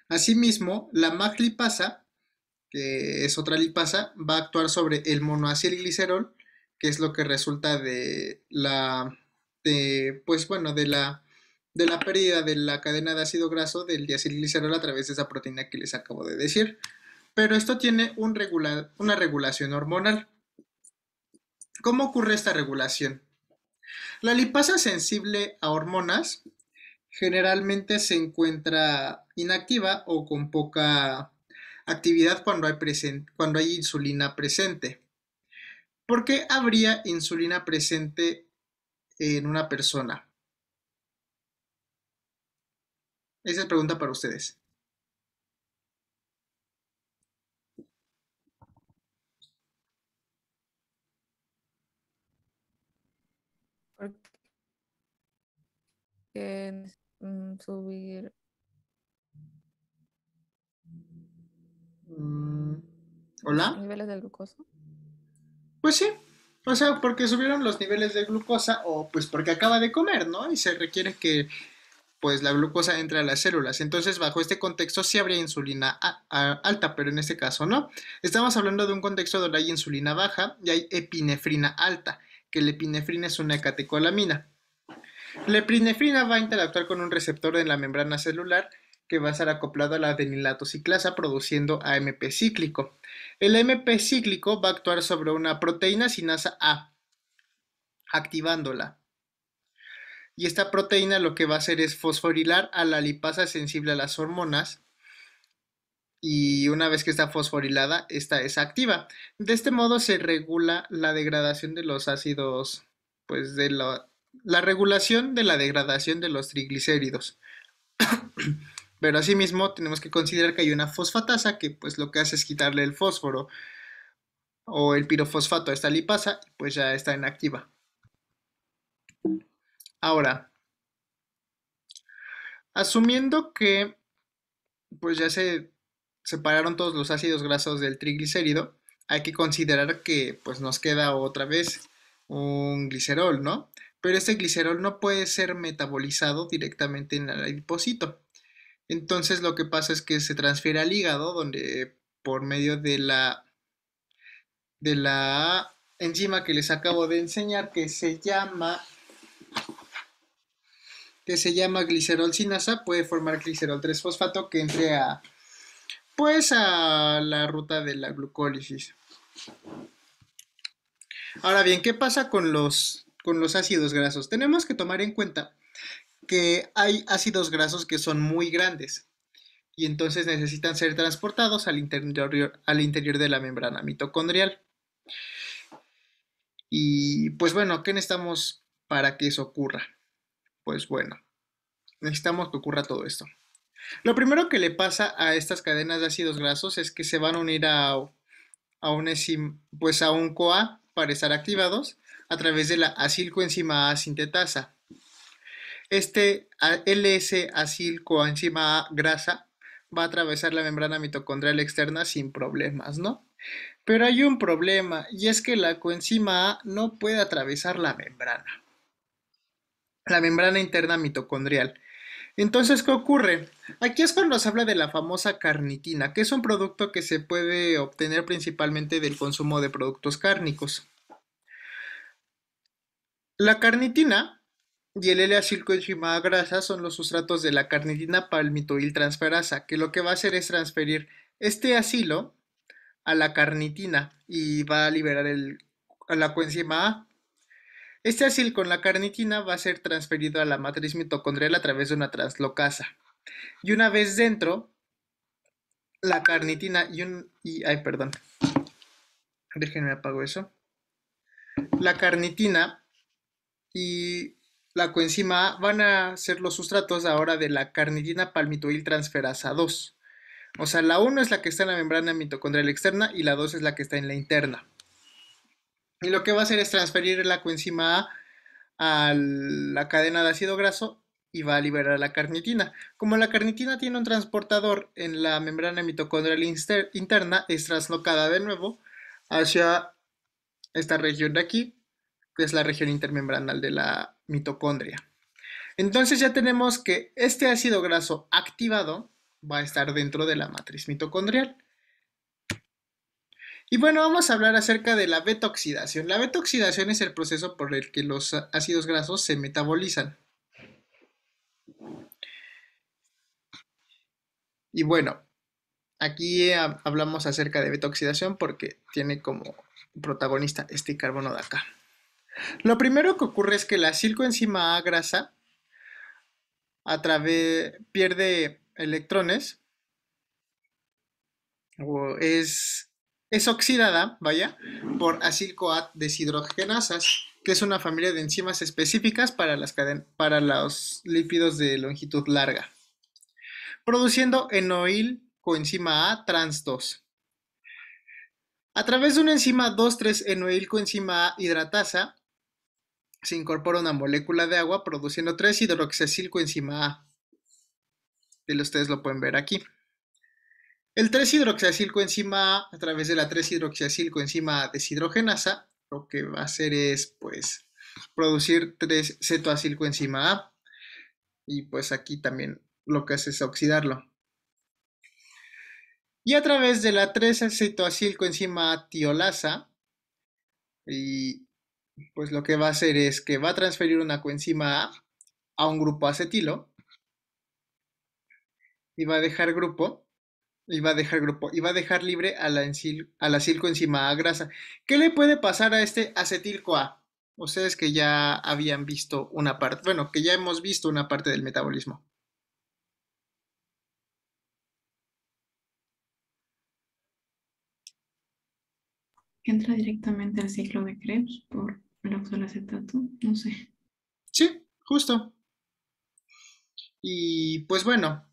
Asimismo, la maglipasa, que es otra lipasa, va a actuar sobre el monoacilglicerol, que es lo que resulta pues bueno, de la pérdida de la cadena de ácido graso del diacilglicerol a través de esa proteína que les acabo de decir. Pero esto tiene una regulación hormonal. ¿Cómo ocurre esta regulación? La lipasa sensible a hormonas generalmente se encuentra inactiva o con poca actividad cuando hay insulina presente. ¿Por qué habría insulina presente en una persona? Esa es pregunta para ustedes. porque subir. Mm, Los ¿Hola? niveles de glucosa. Pues sí. O sea, porque subieron los niveles de glucosa o pues porque acaba de comer, ¿no? Y se requiere que pues la glucosa entre a las células. Entonces, bajo este contexto sí habría insulina alta, pero en este caso no. Estamos hablando de un contexto donde hay insulina baja y hay epinefrina alta, que la epinefrina es una catecolamina. La epinefrina va a interactuar con un receptor en la membrana celular que va a estar acoplado a la adenilato ciclasa produciendo AMP cíclico. El AMP cíclico va a actuar sobre una proteína sinasa A, activándola. Y esta proteína lo que va a hacer es fosforilar a la lipasa sensible a las hormonas y una vez que está fosforilada, esta es activa. De este modo se regula la degradación de los ácidos, pues la regulación de la degradación de los triglicéridos. Pero asimismo tenemos que considerar que hay una fosfatasa que pues lo que hace es quitarle el fósforo o el pirofosfato a esta lipasa, pues ya está inactiva. Ahora, asumiendo que pues ya se separaron todos los ácidos grasos del triglicérido, hay que considerar que pues nos queda otra vez un glicerol, ¿no? Pero este glicerol no puede ser metabolizado directamente en el adipocito. Entonces lo que pasa es que se transfiere al hígado, donde por medio de la enzima que les acabo de enseñar, que se llama glicerol sinasa, puede formar glicerol 3-fosfato que entre a la ruta de la glucólisis. Ahora bien, ¿qué pasa con los ácidos grasos? Tenemos que tomar en cuenta que hay ácidos grasos que son muy grandes y entonces necesitan ser transportados al interior de la membrana mitocondrial. Y pues bueno, ¿qué necesitamos para que eso ocurra? Pues bueno, necesitamos que ocurra todo esto. Lo primero que le pasa a estas cadenas de ácidos grasos es que se van a unir a un CoA para estar activados a través de la acilcoenzima A sintetasa. Este LS-acilcoenzima A grasa va a atravesar la membrana mitocondrial externa sin problemas, ¿no? Pero hay un problema y es que la coenzima A no puede atravesar la membrana interna mitocondrial. Entonces, ¿qué ocurre? Aquí es cuando se habla de la famosa carnitina, que es un producto que se puede obtener principalmente del consumo de productos cárnicos. La carnitina y el L-acilcoenzima grasa son los sustratos de la carnitina palmitoiltransferasa, que lo que va a hacer es transferir este acilo a la carnitina y va a liberar a la coenzima A. Este acil con la carnitina va a ser transferido a la matriz mitocondrial a través de una translocasa. Y una vez dentro, la carnitina ay, perdón, déjenme apago eso. La carnitina y la coenzima A van a ser los sustratos ahora de la carnitina palmitoiltransferasa 2. O sea, la 1 es la que está en la membrana mitocondrial externa y la 2 es la que está en la interna. Y lo que va a hacer es transferir la coenzima A la cadena de ácido graso y va a liberar la carnitina. Como la carnitina tiene un transportador en la membrana mitocondrial interna, es traslocada de nuevo hacia esta región de aquí, que es la región intermembranal de la mitocondria. Entonces ya tenemos que este ácido graso activado va a estar dentro de la matriz mitocondrial. Y bueno, vamos a hablar acerca de la beta-oxidación. La beta-oxidación es el proceso por el que los ácidos grasos se metabolizan. Y bueno, aquí hablamos acerca de beta-oxidación porque tiene como protagonista este carbono de acá. Lo primero que ocurre es que la acilcoenzima A grasa pierde electrones o es oxidada, vaya, por acil-CoA deshidrogenasas, que es una familia de enzimas específicas para los lípidos de longitud larga, produciendo enoil coenzima A trans 2. A través de una enzima 2,3-enoil coenzima A hidratasa se incorpora una molécula de agua produciendo 3-hidroxiacil-coenzima A. Ustedes lo pueden ver aquí. El 3-hidroxiacil-coenzima A través de la 3-hidroxiacil-coenzima A deshidrogenasa lo que va a hacer es pues producir 3-cetoacil-coenzima A y pues aquí también lo que hace es oxidarlo. Y a través de la 3-cetoacil-coenzima A tiolasa y pues lo que va a hacer es que va a transferir una coenzima a un grupo acetilo y va a dejar libre a la acilcoenzima A grasa. ¿Qué le puede pasar a este acetil-CoA? Ustedes que ya habían visto una parte, bueno, que ya hemos visto una parte del metabolismo. Entra directamente al ciclo de Krebs por el oxalacetato, no sé. Sí, justo. Y pues bueno,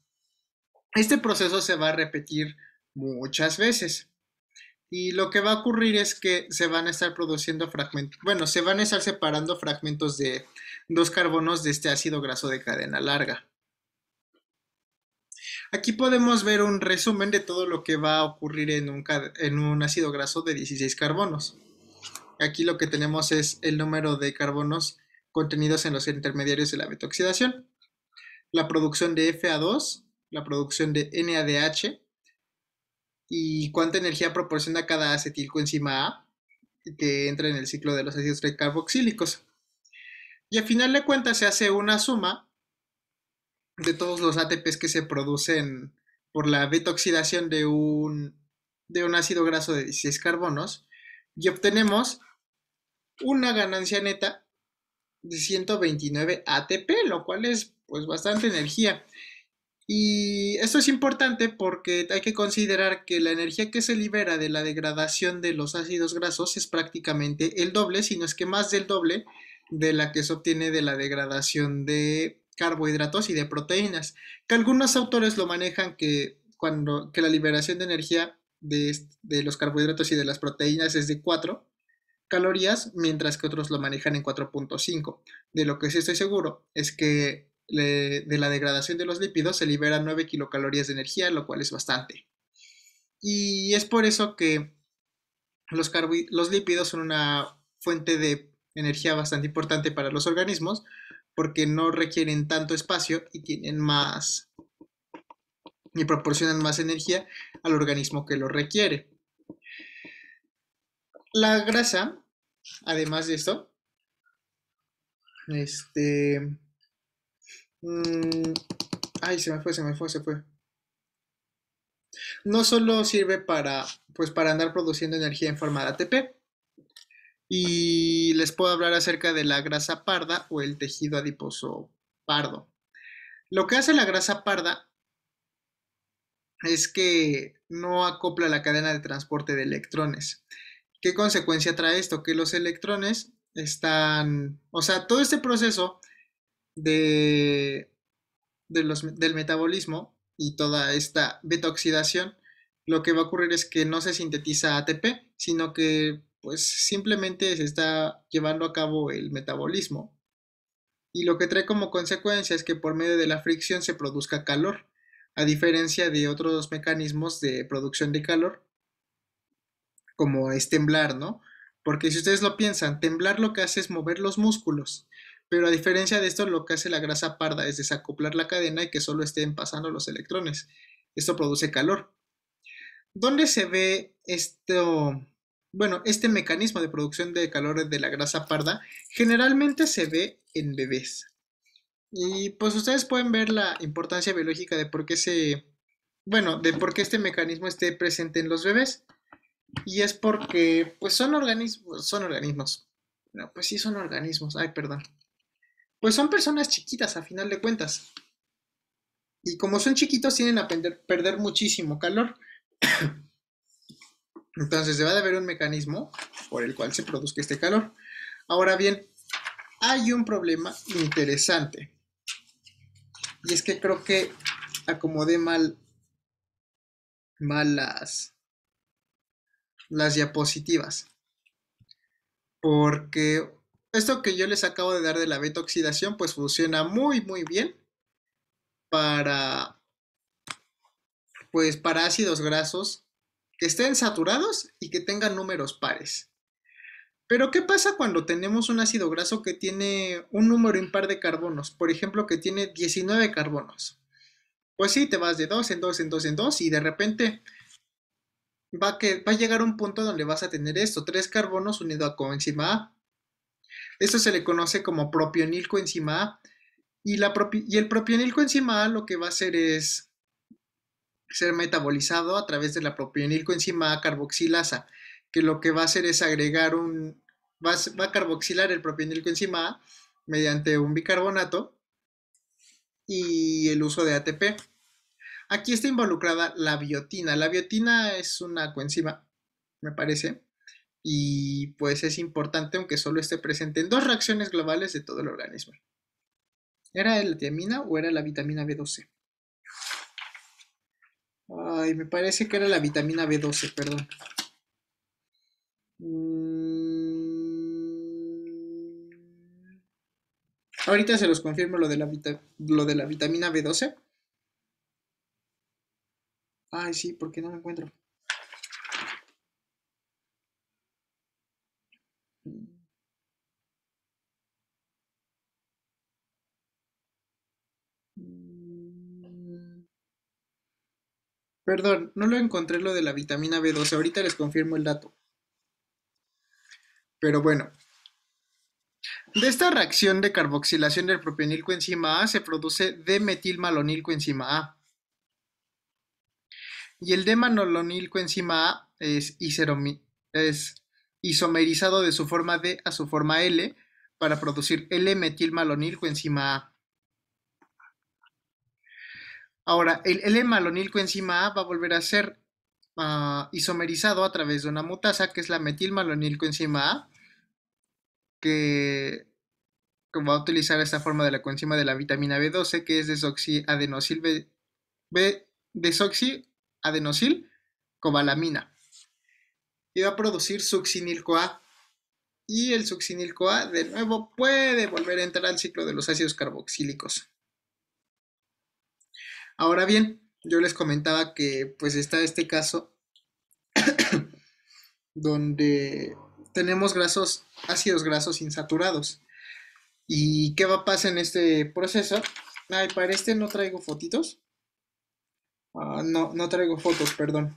este proceso se va a repetir muchas veces. Y lo que va a ocurrir es que se van a estar produciendo fragmentos, bueno, se van a estar separando fragmentos de 2 carbonos de este ácido graso de cadena larga. Aquí podemos ver un resumen de todo lo que va a ocurrir en un ácido graso de 16 carbonos. Aquí lo que tenemos es el número de carbonos contenidos en los intermediarios de la beta-oxidación, la producción de Fa2, la producción de NADH y cuánta energía proporciona cada acetilcoenzima A que entra en el ciclo de los ácidos tricarboxílicos. Y al final de cuentas se hace una suma de todos los ATPs que se producen por la beta-oxidación de un ácido graso de 16 carbonos y obtenemos una ganancia neta de 129 ATP, lo cual es pues bastante energía. Y esto es importante porque hay que considerar que la energía que se libera de la degradación de los ácidos grasos es prácticamente el doble, si no es que más del doble de la que se obtiene de la degradación de carbohidratos y de proteínas, que algunos autores lo manejan que la liberación de energía de los carbohidratos y de las proteínas es de 4 calorías, mientras que otros lo manejan en 4,5. De lo que sí estoy seguro es que de la degradación de los lípidos se liberan 9 kilocalorías de energía, lo cual es bastante. Y es por eso que los lípidos son una fuente de energía bastante importante para los organismos, porque no requieren tanto espacio y proporcionan más energía al organismo que lo requiere. La grasa, además de esto, Este... mm, ay, se fue. No solo sirve para, pues, para andar produciendo energía en forma de ATP. Y les puedo hablar acerca de la grasa parda o el tejido adiposo pardo. Lo que hace la grasa parda es que no acopla la cadena de transporte de electrones. ¿Qué consecuencia trae esto? Que los electrones están, o sea, todo este proceso de, del metabolismo y toda esta beta oxidación, lo que va a ocurrir es que no se sintetiza ATP, sino que pues simplemente se está llevando a cabo el metabolismo. Y lo que trae como consecuencia es que por medio de la fricción se produzca calor, a diferencia de otros mecanismos de producción de calor, como es temblar, ¿no? Porque si ustedes lo piensan, temblar lo que hace es mover los músculos, pero a diferencia de esto, lo que hace la grasa parda es desacoplar la cadena y que solo estén pasando los electrones. Esto produce calor. ¿Dónde se ve esto? Bueno, este mecanismo de producción de calor de la grasa parda generalmente se ve en bebés. Y pues ustedes pueden ver la importancia biológica de por qué bueno, de por qué este mecanismo esté presente en los bebés. Y es porque, pues son organismos. No, pues sí son organismos, ay, perdón. Pues son personas chiquitas a final de cuentas. Y como son chiquitos tienden a perder muchísimo calor. Entonces debe de haber un mecanismo por el cual se produzca este calor. Ahora bien, hay un problema interesante. Y es que creo que acomodé mal las diapositivas. Porque esto que yo les acabo de dar de la beta oxidación, pues funciona muy bien para, pues, para ácidos grasos que estén saturados y que tengan números pares. Pero ¿qué pasa cuando tenemos un ácido graso que tiene un número impar de carbonos? Por ejemplo, que tiene 19 carbonos. Pues sí, te vas de 2 en 2 en 2 en 2 y de repente va a llegar un punto donde vas a tener esto, 3 carbonos unido a coenzima A. Esto se le conoce como propionil coenzima A. Y el propionil coenzima A lo que va a hacer es ser metabolizado a través de la propionil coenzima A carboxilasa, que lo que va a hacer es agregar va a carboxilar el propionil coenzima A mediante un bicarbonato y el uso de ATP. Aquí está involucrada la biotina. La biotina es una coenzima, me parece, y pues es importante aunque solo esté presente en dos reacciones globales de todo el organismo. ¿Era la tiamina o era la vitamina B12? Ay, me parece que era la vitamina B12, perdón. Ahorita se los confirmo lo de la vitamina B12. Ay, sí, porque no lo encuentro. Perdón, no lo encontré lo de la vitamina B12. Ahorita les confirmo el dato. Pero bueno, de esta reacción de carboxilación del propionilcoenzima A se produce D-metilmalonilcoenzima A. Y el D-malonilcoenzima A es isomerizado de su forma D a su forma L para producir L-metilmalonilcoenzima A. Ahora, el L-malonilcoenzima A va a volver a ser isomerizado a través de una mutasa que es la metilmalonilcoenzima A, que va a utilizar esta forma de la coenzima de la vitamina B12, que es desoxiadenosil cobalamina, y va a producir succinil-CoA. Y el succinil-CoA de nuevo puede volver a entrar al ciclo de los ácidos carboxílicos. Ahora bien, yo les comentaba que pues está este caso donde tenemos ácidos grasos insaturados. ¿Y qué va a pasar en este proceso? Ay, para este no traigo fotitos. No traigo fotos, perdón.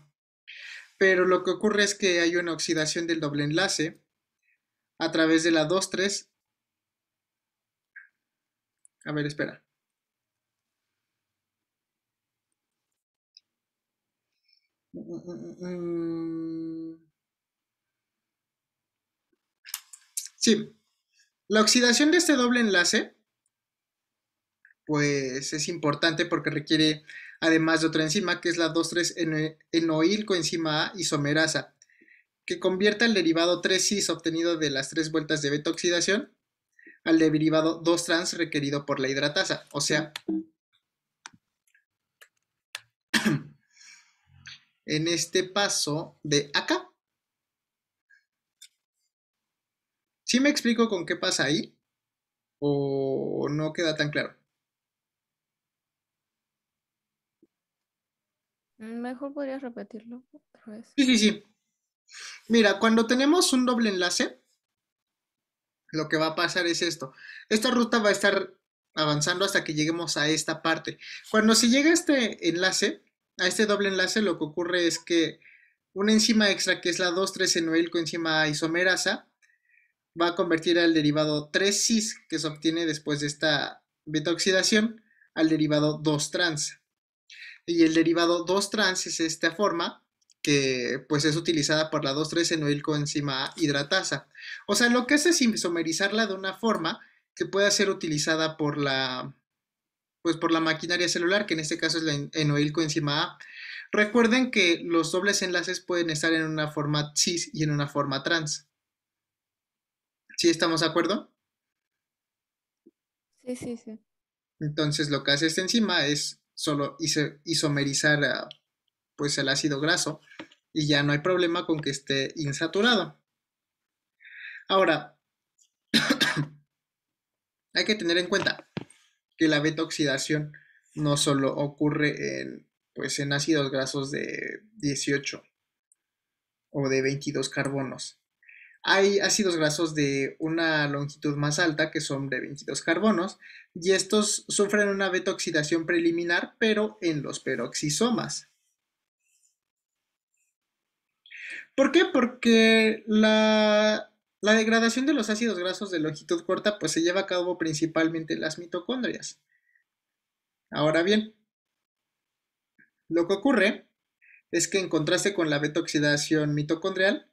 Pero lo que ocurre es que hay una oxidación del doble enlace a través de la 2,3 A ver, espera. Sí, la oxidación de este doble enlace, pues es importante porque requiere, además de otra enzima, que es la 2,3-enoil coenzima A isomerasa, que convierte el derivado 3-cis obtenido de las tres vueltas de beta oxidación al derivado 2-trans requerido por la hidratasa. O sea, en este paso de acá. ¿Sí me explico con qué pasa ahí? ¿O no queda tan claro? Mejor podrías repetirlo otra vez. Sí, sí, sí. Mira, cuando tenemos un doble enlace, lo que va a pasar es esto. Esta ruta va a estar avanzando hasta que lleguemos a esta parte. Cuando se llega a este enlace, a este doble enlace, lo que ocurre es que una enzima extra, que es la 2,3-enoil-coenzima A isomerasa, va a convertir al derivado 3-cis, que se obtiene después de esta beta oxidación, al derivado 2-trans. Y el derivado 2-trans es esta forma que pues es utilizada por la 2,3-enoilcoenzima hidratasa. O sea, lo que hace es isomerizarla de una forma que pueda ser utilizada por la maquinaria celular, que en este caso es la enoilcoenzima A. Recuerden que los dobles enlaces pueden estar en una forma cis y en una forma trans. ¿Sí estamos de acuerdo? Sí, sí, sí. Entonces lo que hace esta enzima es solo isomerizar pues el ácido graso y ya no hay problema con que esté insaturado. Ahora, hay que tener en cuenta que la beta oxidación no solo ocurre pues en ácidos grasos de 18 o de 22 carbonos. Hay ácidos grasos de una longitud más alta que son de 22 carbonos y estos sufren una beta oxidación preliminar pero en los peroxisomas. ¿Por qué? Porque la degradación de los ácidos grasos de longitud corta pues se lleva a cabo principalmente en las mitocondrias. Ahora bien, lo que ocurre es que en contraste con la beta-oxidación mitocondrial,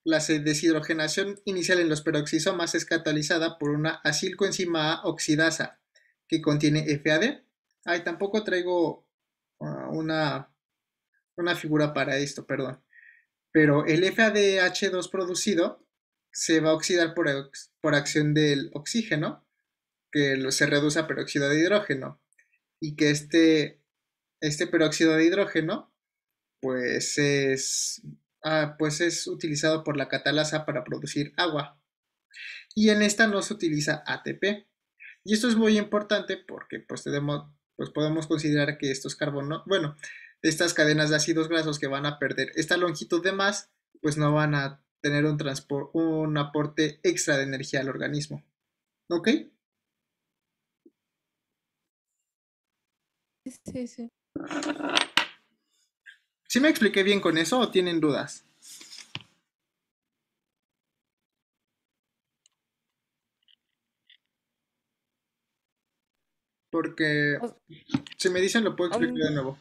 la deshidrogenación inicial en los peroxisomas es catalizada por una acilcoenzima A oxidasa que contiene FAD. Ay, tampoco traigo una figura para esto, perdón. Pero el FADH2 producido se va a oxidar por acción del oxígeno, que se reduce a peróxido de hidrógeno, y que este peróxido de hidrógeno pues pues es utilizado por la catalasa para producir agua. Y en esta no se utiliza ATP. Y esto es muy importante porque pues podemos considerar que estos carbonos, bueno, estas cadenas de ácidos grasos que van a perder esta longitud de más, pues no van a tener un aporte extra de energía al organismo. ¿Ok? Sí, sí, sí. ¿Sí me expliqué bien con eso o tienen dudas? Porque O- si me dicen lo puedo explicar um, de nuevo.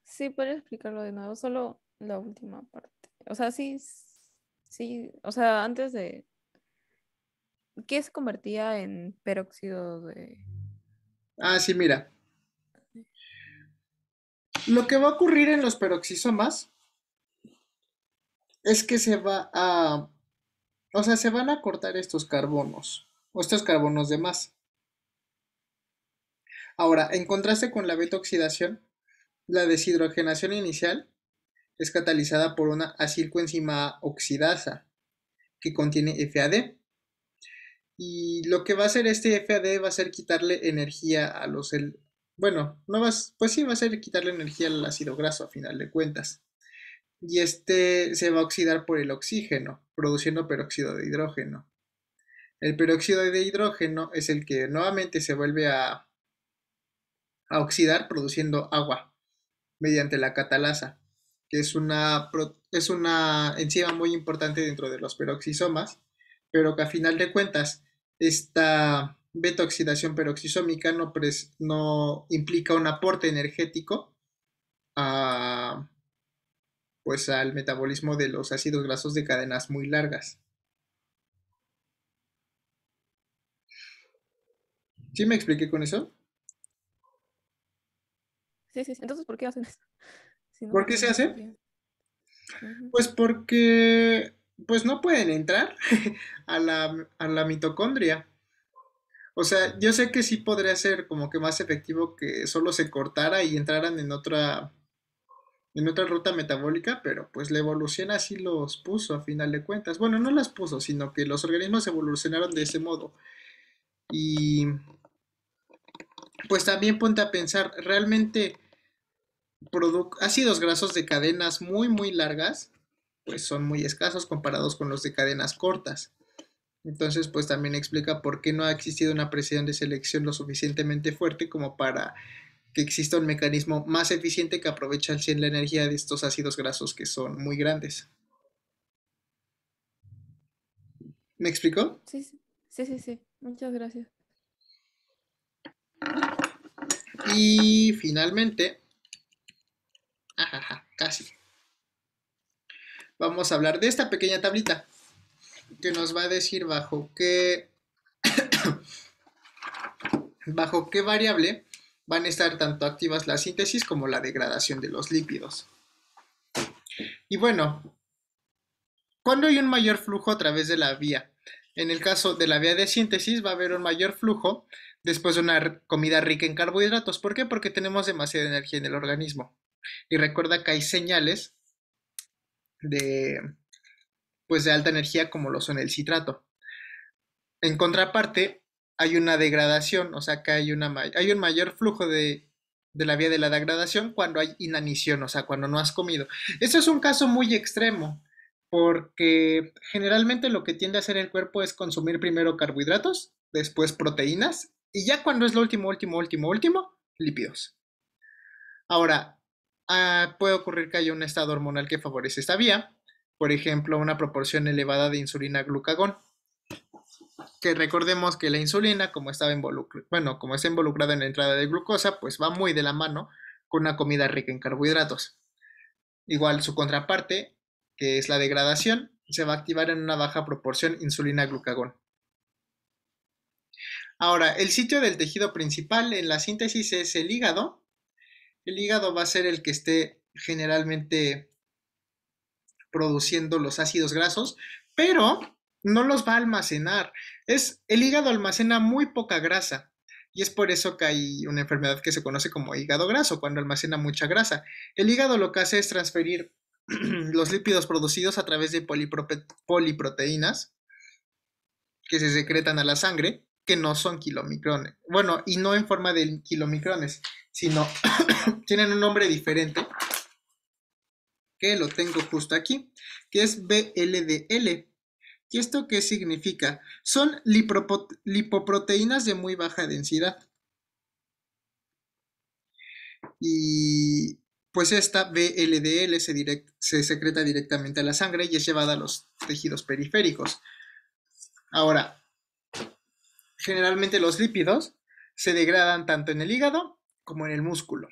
sí, podría explicarlo de nuevo, solo la última parte. O sea, sí, sí, o sea, antes de... ¿Qué se convertía en peróxido de...? Ah, sí, mira. Lo que va a ocurrir en los peroxisomas es que o sea, se van a cortar estos carbonos, o estos carbonos de más. Ahora, en contraste con la beta oxidación, la deshidrogenación inicial es catalizada por una acilcoenzima oxidasa que contiene FAD. Y lo que va a hacer este FAD va a ser quitarle energía a bueno, no vas, pues sí, va a ser quitarle energía al ácido graso a final de cuentas. Y este se va a oxidar por el oxígeno, produciendo peróxido de hidrógeno. El peróxido de hidrógeno es el que nuevamente se vuelve a oxidar produciendo agua mediante la catalasa, que es una enzima muy importante dentro de los peroxisomas, pero que a final de cuentas esta beta oxidación peroxisómica no implica un aporte energético a, pues al metabolismo de los ácidos grasos de cadenas muy largas. ¿Sí me expliqué con eso? Sí, sí, sí. Entonces, ¿por qué hacen eso? Si no ¿Por qué se tienen hace? energía. Ujú. Pues porque pues no pueden entrar a la mitocondria. O sea, yo sé que sí podría ser como que más efectivo que solo se cortara y entraran en otra ruta metabólica, pero pues la evolución así los puso a final de cuentas. Bueno, no las puso, sino que los organismos evolucionaron de ese modo. Y pues también ponte a pensar, realmente ácidos grasos de cadenas muy muy largas, pues son muy escasos comparados con los de cadenas cortas. Entonces, pues también explica por qué no ha existido una presión de selección lo suficientemente fuerte como para que exista un mecanismo más eficiente que aproveche al 100 la energía de estos ácidos grasos que son muy grandes. ¿Me explicó? Sí, sí, sí, sí, sí. Muchas gracias. Y finalmente, ajaja, casi, vamos a hablar de esta pequeña tablita que nos va a decir bajo qué variable van a estar tanto activas la síntesis como la degradación de los lípidos. Y bueno, ¿cuándo hay un mayor flujo a través de la vía? En el caso de la vía de síntesis va a haber un mayor flujo después de una comida rica en carbohidratos. ¿Por qué? Porque tenemos demasiada energía en el organismo. Y recuerda que hay señales de, pues, de alta energía como lo son el citrato. En contraparte, hay una degradación, o sea que hay un mayor flujo de la vía de la degradación cuando hay inanición, o sea, cuando no has comido. Esto es un caso muy extremo, porque generalmente lo que tiende a hacer el cuerpo es consumir primero carbohidratos, después proteínas, y ya cuando es lo último, último, último, último, lípidos. Ahora, puede ocurrir que haya un estado hormonal que favorece esta vía, por ejemplo, una proporción elevada de insulina-glucagón, que recordemos que la insulina, como está involucrada en la entrada de glucosa, pues va muy de la mano con una comida rica en carbohidratos. Igual su contraparte, que es la degradación, se va a activar en una baja proporción insulina-glucagón. Ahora, el sitio del tejido principal en la síntesis es el hígado. El hígado va a ser el que esté generalmente produciendo los ácidos grasos, pero no los va a almacenar. El hígado almacena muy poca grasa y es por eso que hay una enfermedad que se conoce como hígado graso, cuando almacena mucha grasa. El hígado lo que hace es transferir los lípidos producidos a través de poliproteínas que se secretan a la sangre, que no son kilomicrones. Bueno, y no en forma de kilomicrones, sino tienen un nombre diferente que lo tengo justo aquí, que es VLDL. ¿Y esto qué significa? Son lipoproteínas de muy baja densidad. Y pues esta VLDL se secreta directamente a la sangre y es llevada a los tejidos periféricos. Ahora, generalmente los lípidos se degradan tanto en el hígado como en el músculo.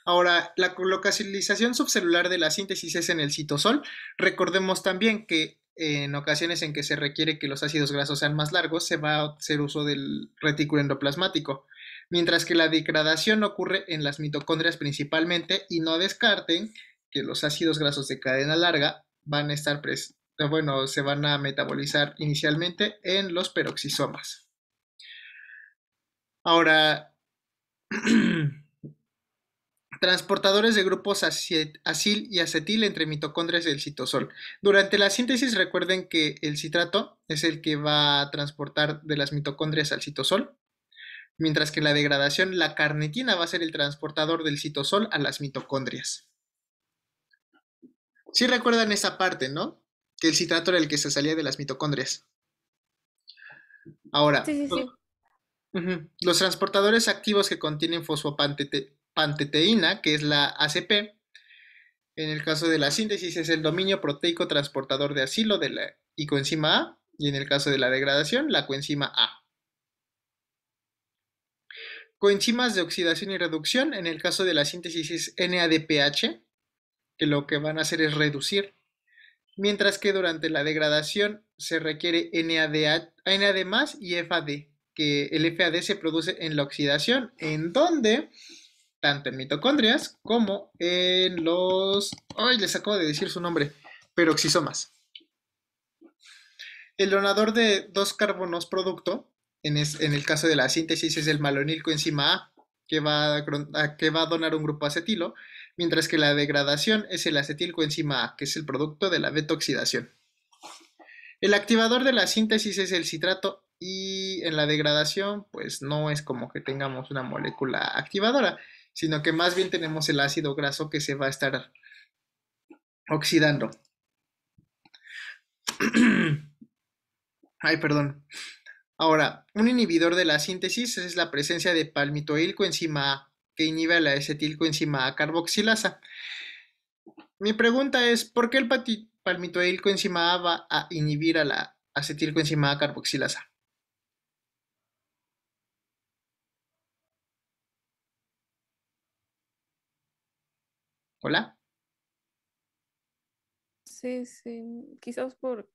Ahora, la localización subcelular de la síntesis es en el citosol. Recordemos también que en ocasiones en que se requiere que los ácidos grasos sean más largos, se va a hacer uso del retículo endoplasmático, mientras que la degradación ocurre en las mitocondrias principalmente, y no descarten que los ácidos grasos de cadena larga van a estar se van a metabolizar inicialmente en los peroxisomas. Ahora, transportadores de grupos acil y acetil entre mitocondrias del citosol. Durante la síntesis recuerden que el citrato es el que va a transportar de las mitocondrias al citosol, mientras que en la degradación la carnitina va a ser el transportador del citosol a las mitocondrias. Sí recuerdan esa parte, ¿no? Que el citrato era el que se salía de las mitocondrias. Ahora, Sí, sí, sí. los transportadores activos que contienen fosfopanteteína, que es la ACP, en el caso de la síntesis es el dominio proteico transportador de acilo de la y coenzima A, y en el caso de la degradación, la coenzima A. Coenzimas de oxidación y reducción, en el caso de la síntesis es NADPH, que lo que van a hacer es reducir, mientras que durante la degradación se requiere NAD más y FAD, que el FAD se produce en la oxidación, en donde, tanto en mitocondrias como en los... ¡Ay! Les acabo de decir su nombre, peroxisomas. El donador de dos carbonos producto, en el caso de la síntesis, es el malonilcoenzima A, que va a donar un grupo acetilo, mientras que la degradación es el acetilcoenzima A, que es el producto de la beta-oxidación. El activador de la síntesis es el citrato y en la degradación, pues no es como que tengamos una molécula activadora, sino que más bien tenemos el ácido graso que se va a estar oxidando. Ay, perdón. Ahora, un inhibidor de la síntesis es la presencia de palmitoilcoenzima A, que inhibe a la acetilcoenzima A carboxilasa. Mi pregunta es, ¿por qué el palmitoilcoenzima A va a inhibir a la acetilcoenzima A carboxilasa? ¿Hola? Sí, sí, quizás por...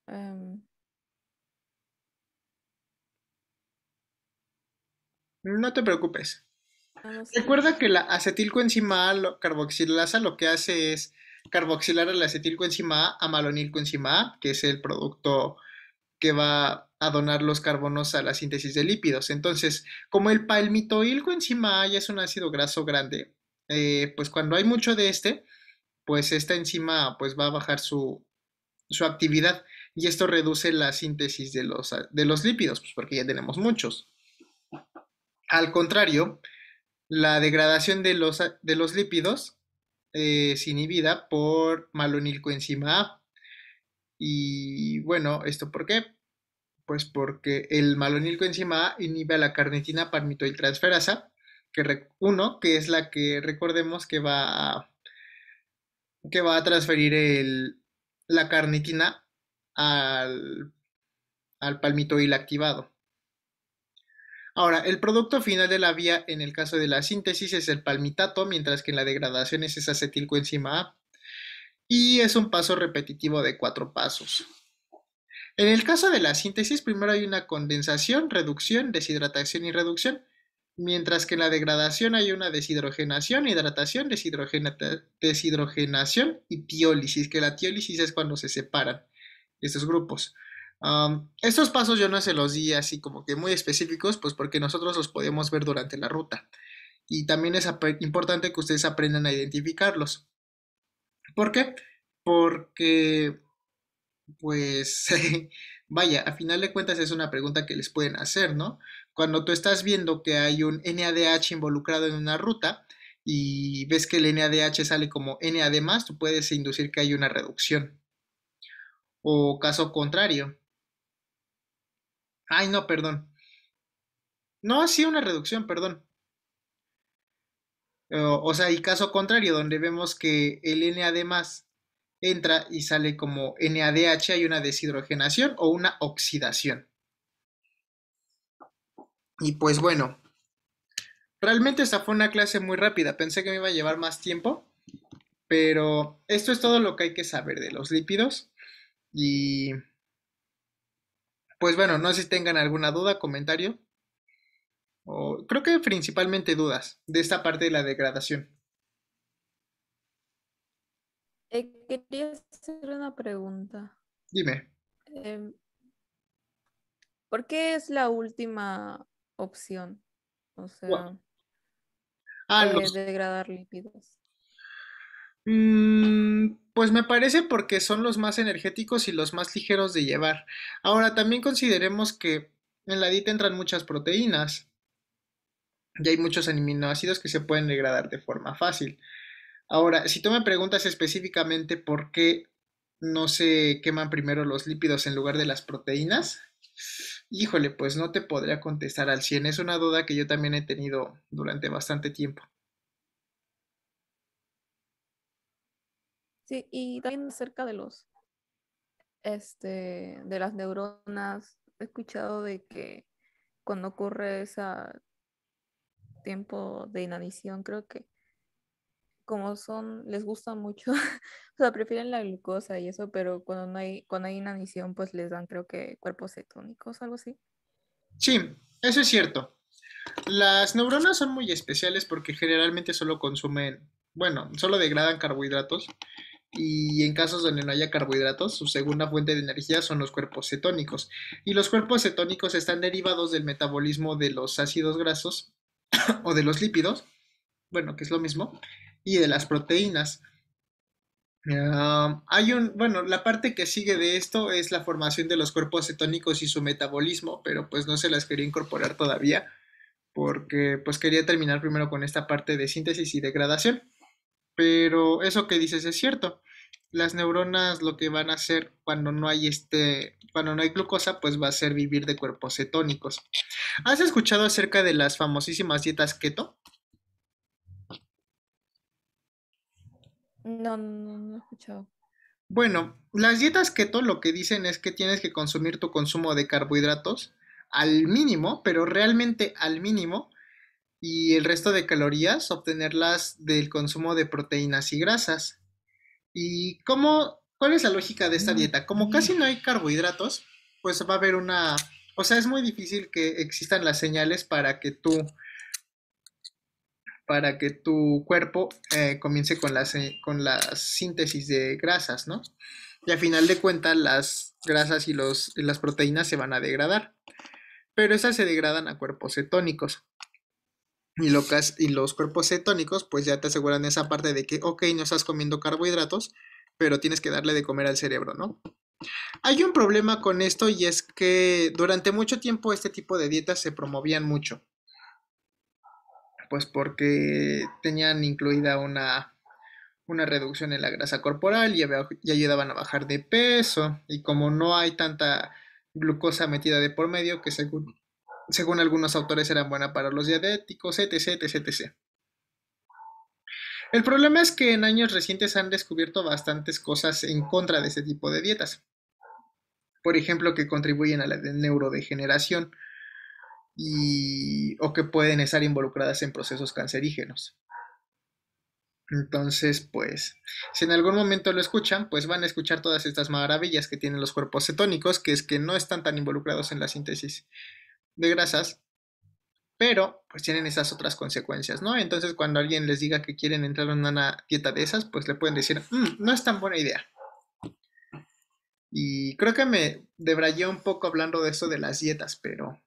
em, No te preocupes. no sé. Recuerda que la acetilcoenzima A carboxilasa lo que hace es carboxilar a la acetilcoenzima A malonilcoenzima A, que es el producto que va a donar los carbonos a la síntesis de lípidos. Entonces, como el palmitoilcoenzima A ya es un ácido graso grande, pues cuando hay mucho de este, pues esta enzima pues va a bajar su actividad y esto reduce la síntesis de los lípidos, pues porque ya tenemos muchos. Al contrario, la degradación de los lípidos es inhibida por malonilcoenzima A. Y bueno, ¿esto por qué? Pues porque el malonilcoenzima A inhibe a la carnitina palmitoiltransferasa, que es la que recordemos que va a transferir la carnitina al, al palmitoil activado. Ahora, el producto final de la vía en el caso de la síntesis es el palmitato, mientras que en la degradación es esa acetilcoenzima A. Y es un paso repetitivo de 4 pasos. En el caso de la síntesis, primero hay una condensación, reducción, deshidratación y reducción, mientras que en la degradación hay una deshidrogenación, hidratación, deshidrogenación y tiólisis, que la tiólisis es cuando se separan estos grupos. Estos pasos yo no se los di así como que muy específicos, pues porque nosotros los podemos ver durante la ruta. Y también es importante que ustedes aprendan a identificarlos. ¿Por qué? Porque pues vaya, a final de cuentas es una pregunta que les pueden hacer, ¿no? Cuando tú estás viendo que hay un NADH involucrado en una ruta y ves que el NADH sale como NAD más, tú puedes inducir que hay una reducción. O caso contrario. Ay, no, perdón. No, sí, una reducción, perdón. O sea, y caso contrario, donde vemos que el NAD más entra y sale como NADH, hay una deshidrogenación o una oxidación. Y pues bueno, realmente esta fue una clase muy rápida, pensé que me iba a llevar más tiempo, pero esto es todo lo que hay que saber de los lípidos y pues bueno, no sé si tengan alguna duda, comentario, o creo que principalmente dudas de esta parte de la degradación. Quería hacer una pregunta. Dime. Em, ¿Por qué es la última opción? O sea, Ah, los... degradar lípidos. Pues me parece porque son los más energéticos y los más ligeros de llevar. Ahora, también consideremos que en la dieta entran muchas proteínas y hay muchos aminoácidos que se pueden degradar de forma fácil. Ahora, si tú me preguntas específicamente por qué no se queman primero los lípidos en lugar de las proteínas, híjole, pues no te podría contestar al 100. Es una duda que yo también he tenido durante bastante tiempo. Sí, y también acerca de de las neuronas, he escuchado de que cuando ocurre ese tiempo de inanición, creo que como les gusta mucho, o sea, prefieren la glucosa y eso, pero cuando hay inanición, pues les dan, creo que cuerpos cetónicos, algo así. Sí, eso es cierto. Las neuronas son muy especiales porque generalmente solo consumen, bueno, solo degradan carbohidratos y en casos donde no haya carbohidratos, su segunda fuente de energía son los cuerpos cetónicos. Y los cuerpos cetónicos están derivados del metabolismo de los ácidos grasos o de los lípidos, bueno, que es lo mismo, y de las proteínas. Bueno, la parte que sigue de esto es la formación de los cuerpos cetónicos y su metabolismo, pero pues no se las quería incorporar todavía porque pues quería terminar primero con esta parte de síntesis y degradación. Pero eso que dices es cierto. Las neuronas lo que van a hacer cuando no hay glucosa, pues va a ser vivir de cuerpos cetónicos. ¿Has escuchado acerca de las famosísimas dietas keto? No, no, no, no he escuchado. Bueno, las dietas keto lo que dicen es que tienes que consumir tu consumo de carbohidratos al mínimo, pero realmente al mínimo, y el resto de calorías obtenerlas del consumo de proteínas y grasas. ¿Cuál es la lógica de esta dieta? Como casi no hay carbohidratos, pues va a haber o sea, es muy difícil que existan las señales para que tu cuerpo comience con la síntesis de grasas, ¿no? Y al final de cuentas las grasas y las proteínas se van a degradar, pero esas se degradan a cuerpos cetónicos. Y los cuerpos cetónicos pues ya te aseguran esa parte de que, ok, no estás comiendo carbohidratos, pero tienes que darle de comer al cerebro, ¿no? Hay un problema con esto y es que durante mucho tiempo este tipo de dietas se promovían mucho, pues porque tenían incluida una reducción en la grasa corporal y ayudaban a bajar de peso, y como no hay tanta glucosa metida de por medio, que según algunos autores eran buena para los diabéticos, etc, etc, etc. El problema es que en años recientes han descubierto bastantes cosas en contra de este tipo de dietas. Por ejemplo, que contribuyen a la neurodegeneración o que pueden estar involucradas en procesos cancerígenos. Entonces, pues, si en algún momento lo escuchan, pues van a escuchar todas estas maravillas que tienen los cuerpos cetónicos, que es que no están tan involucrados en la síntesis de grasas, pero pues tienen esas otras consecuencias, ¿no? Entonces, cuando alguien les diga que quieren entrar en una dieta de esas, pues le pueden decir, no es tan buena idea. Y creo que me debrayé un poco hablando de esto de las dietas, pero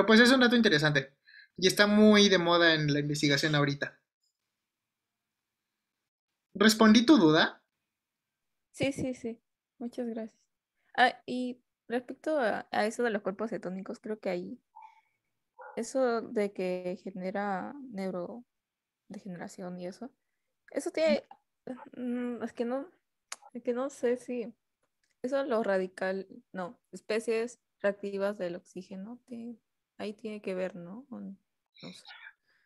pues es un dato interesante y está muy de moda en la investigación ahorita. ¿Respondí tu duda? Sí, sí, sí. Muchas gracias. Y respecto a eso de los cuerpos cetónicos, creo que ahí, eso de que genera neurodegeneración y eso tiene, es que no sé si eso lo radical, no, especies reactivas del oxígeno, ahí tiene que ver, ¿no? No sé.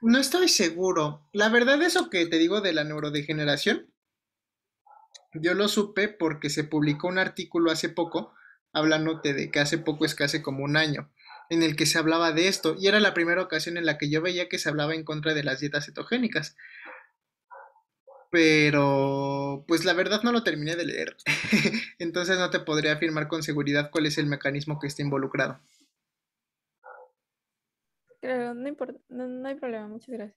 No estoy seguro. La verdad, eso que te digo de la neurodegeneración, yo lo supe porque se publicó un artículo hace poco, hablándote de que hace poco es que hace como un año, en el que se hablaba de esto, y era la primera ocasión en la que yo veía que se hablaba en contra de las dietas cetogénicas. Pero, pues la verdad no lo terminé de leer. Entonces no te podría afirmar con seguridad cuál es el mecanismo que está involucrado. Claro, no importa, no, no hay problema, muchas gracias.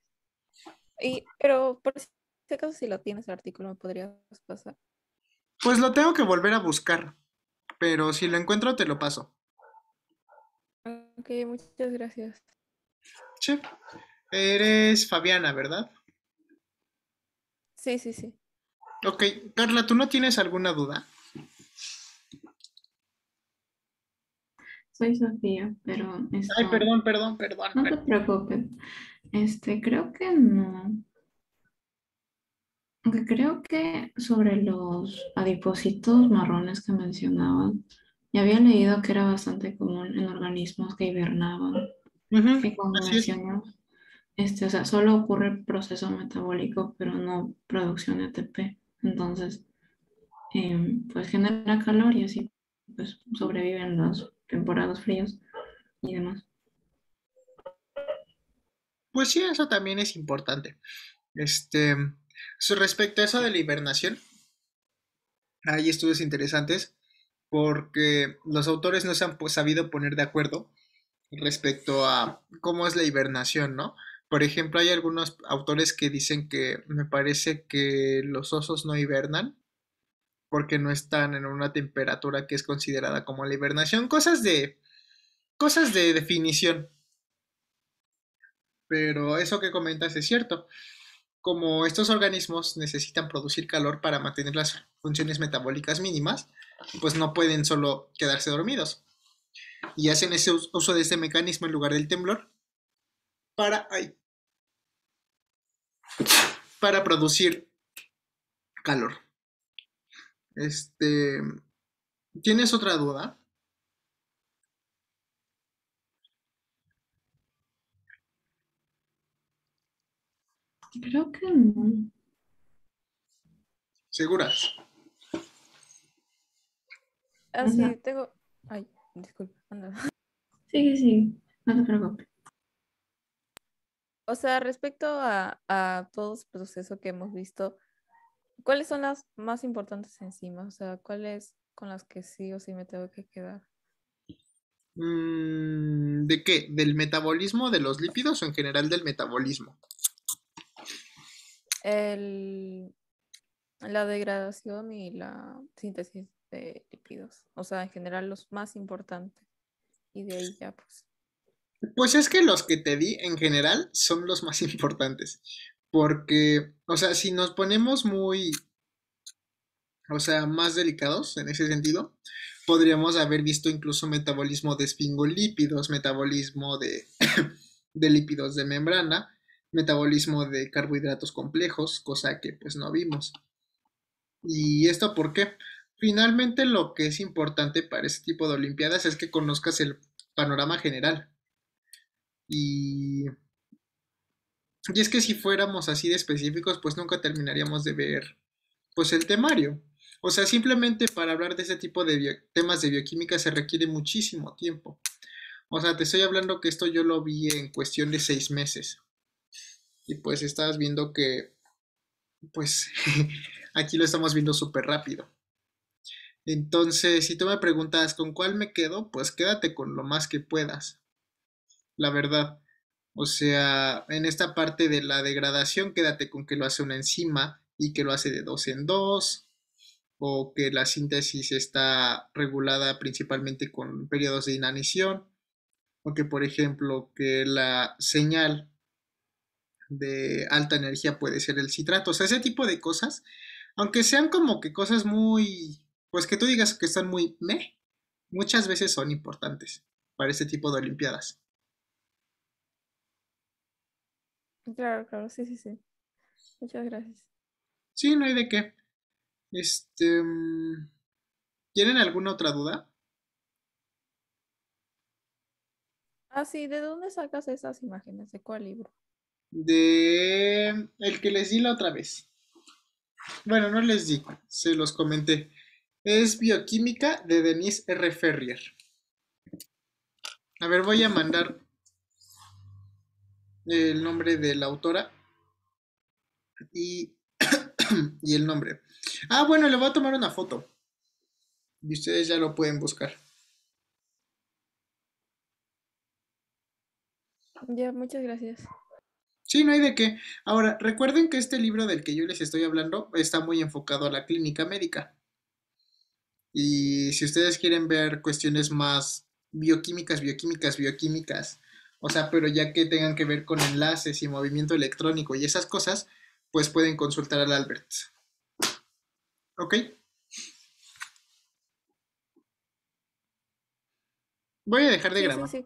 Pero por si acaso si lo tienes el artículo, me podrías pasar. Pues lo tengo que volver a buscar, pero si lo encuentro te lo paso. Ok, muchas gracias. Sí. Eres Fabiana, ¿verdad? Sí, sí, sí. Ok, Carla, ¿tú no tienes alguna duda? Soy Sofía, pero Ay, esto, perdón, perdón, perdón, no te perdón. preocupes. Creo que no. Aunque creo que sobre los adipocitos marrones que mencionaban, ya había leído que era bastante común en organismos que hibernaban, Ujú, que como así es. mencionas, o sea, solo ocurre proceso metabólico, pero no producción de ATP. Entonces, pues genera calorías y pues sobreviven las temporadas frías y demás. Pues sí, eso también es importante. Este, respecto a eso de la hibernación, hay estudios interesantes porque los autores no se han pues, sabido poner de acuerdo respecto a cómo es la hibernación, ¿no? Por ejemplo, hay algunos autores que dicen que me parece que los osos no hibernan porque no están en una temperatura que es considerada como la hibernación, cosas de definición. Pero eso que comentas es cierto. Como estos organismos necesitan producir calor para mantener las funciones metabólicas mínimas, pues no pueden solo quedarse dormidos. Y hacen ese uso de ese mecanismo en lugar del temblor para, ay, para producir calor. Este, ¿Tienes otra duda? Creo que no. ¿Seguras? Ah, O sea, sí, tengo. Ay, disculpa, anda. sí, sí, no te preocupes. O sea, respecto a todo el proceso que hemos visto, ¿cuáles son las más importantes enzimas? O sea, ¿cuáles con las que sí o sí me tengo que quedar? ¿De qué? ¿Del metabolismo de los lípidos o en general del metabolismo? El, la degradación y la síntesis de lípidos. O sea, en general los más importantes. Y de ahí ya, pues. Pues es que los que te di en general son los más importantes. Porque, o sea, si nos ponemos muy, o sea, más delicados en ese sentido, podríamos haber visto incluso metabolismo de esfingolípidos, metabolismo de lípidos de membrana, metabolismo de carbohidratos complejos, cosa que pues no vimos. ¿Y esto por qué? Finalmente lo que es importante para este tipo de olimpiadas es que conozcas el panorama general. Y, y es que si fuéramos así de específicos, pues nunca terminaríamos de ver pues el temario. O sea, simplemente para hablar de ese tipo de temas de bioquímica se requiere muchísimo tiempo. O sea, te estoy hablando que esto yo lo vi en cuestión de 6 meses. Y pues estás viendo que, pues, aquí lo estamos viendo súper rápido. Entonces, si tú me preguntas con cuál me quedo, pues quédate con lo más que puedas, la verdad. O sea, en esta parte de la degradación, quédate con que lo hace una enzima y que lo hace de dos en dos, o que la síntesis está regulada principalmente con periodos de inanición, o que, por ejemplo, que la señal de alta energía puede ser el citrato. O sea, ese tipo de cosas, aunque sean como que cosas muy, pues que tú digas que están muy muchas veces son importantes para este tipo de olimpiadas. Claro, claro, sí, sí, sí. Muchas gracias. Sí, no hay de qué. Este, ¿Tienen alguna otra duda? Ah, sí, ¿de dónde sacas esas imágenes? ¿De cuál libro? De el que les di la otra vez. Bueno, no les di, se los comenté. Es Bioquímica de Denise R. Ferrier. A ver, voy a mandar el nombre de la autora y, y el nombre. Ah, bueno, le voy a tomar una foto y ustedes ya lo pueden buscar. Ya, muchas gracias. Sí, no hay de qué. Ahora, recuerden que este libro del que yo les estoy hablando está muy enfocado a la clínica médica. Y si ustedes quieren ver cuestiones más bioquímicas, o sea, pero ya que tengan que ver con enlaces y movimiento electrónico y esas cosas, pues pueden consultar al Albert. ¿Ok? Voy a dejar de Sí, sí, grabar. sí.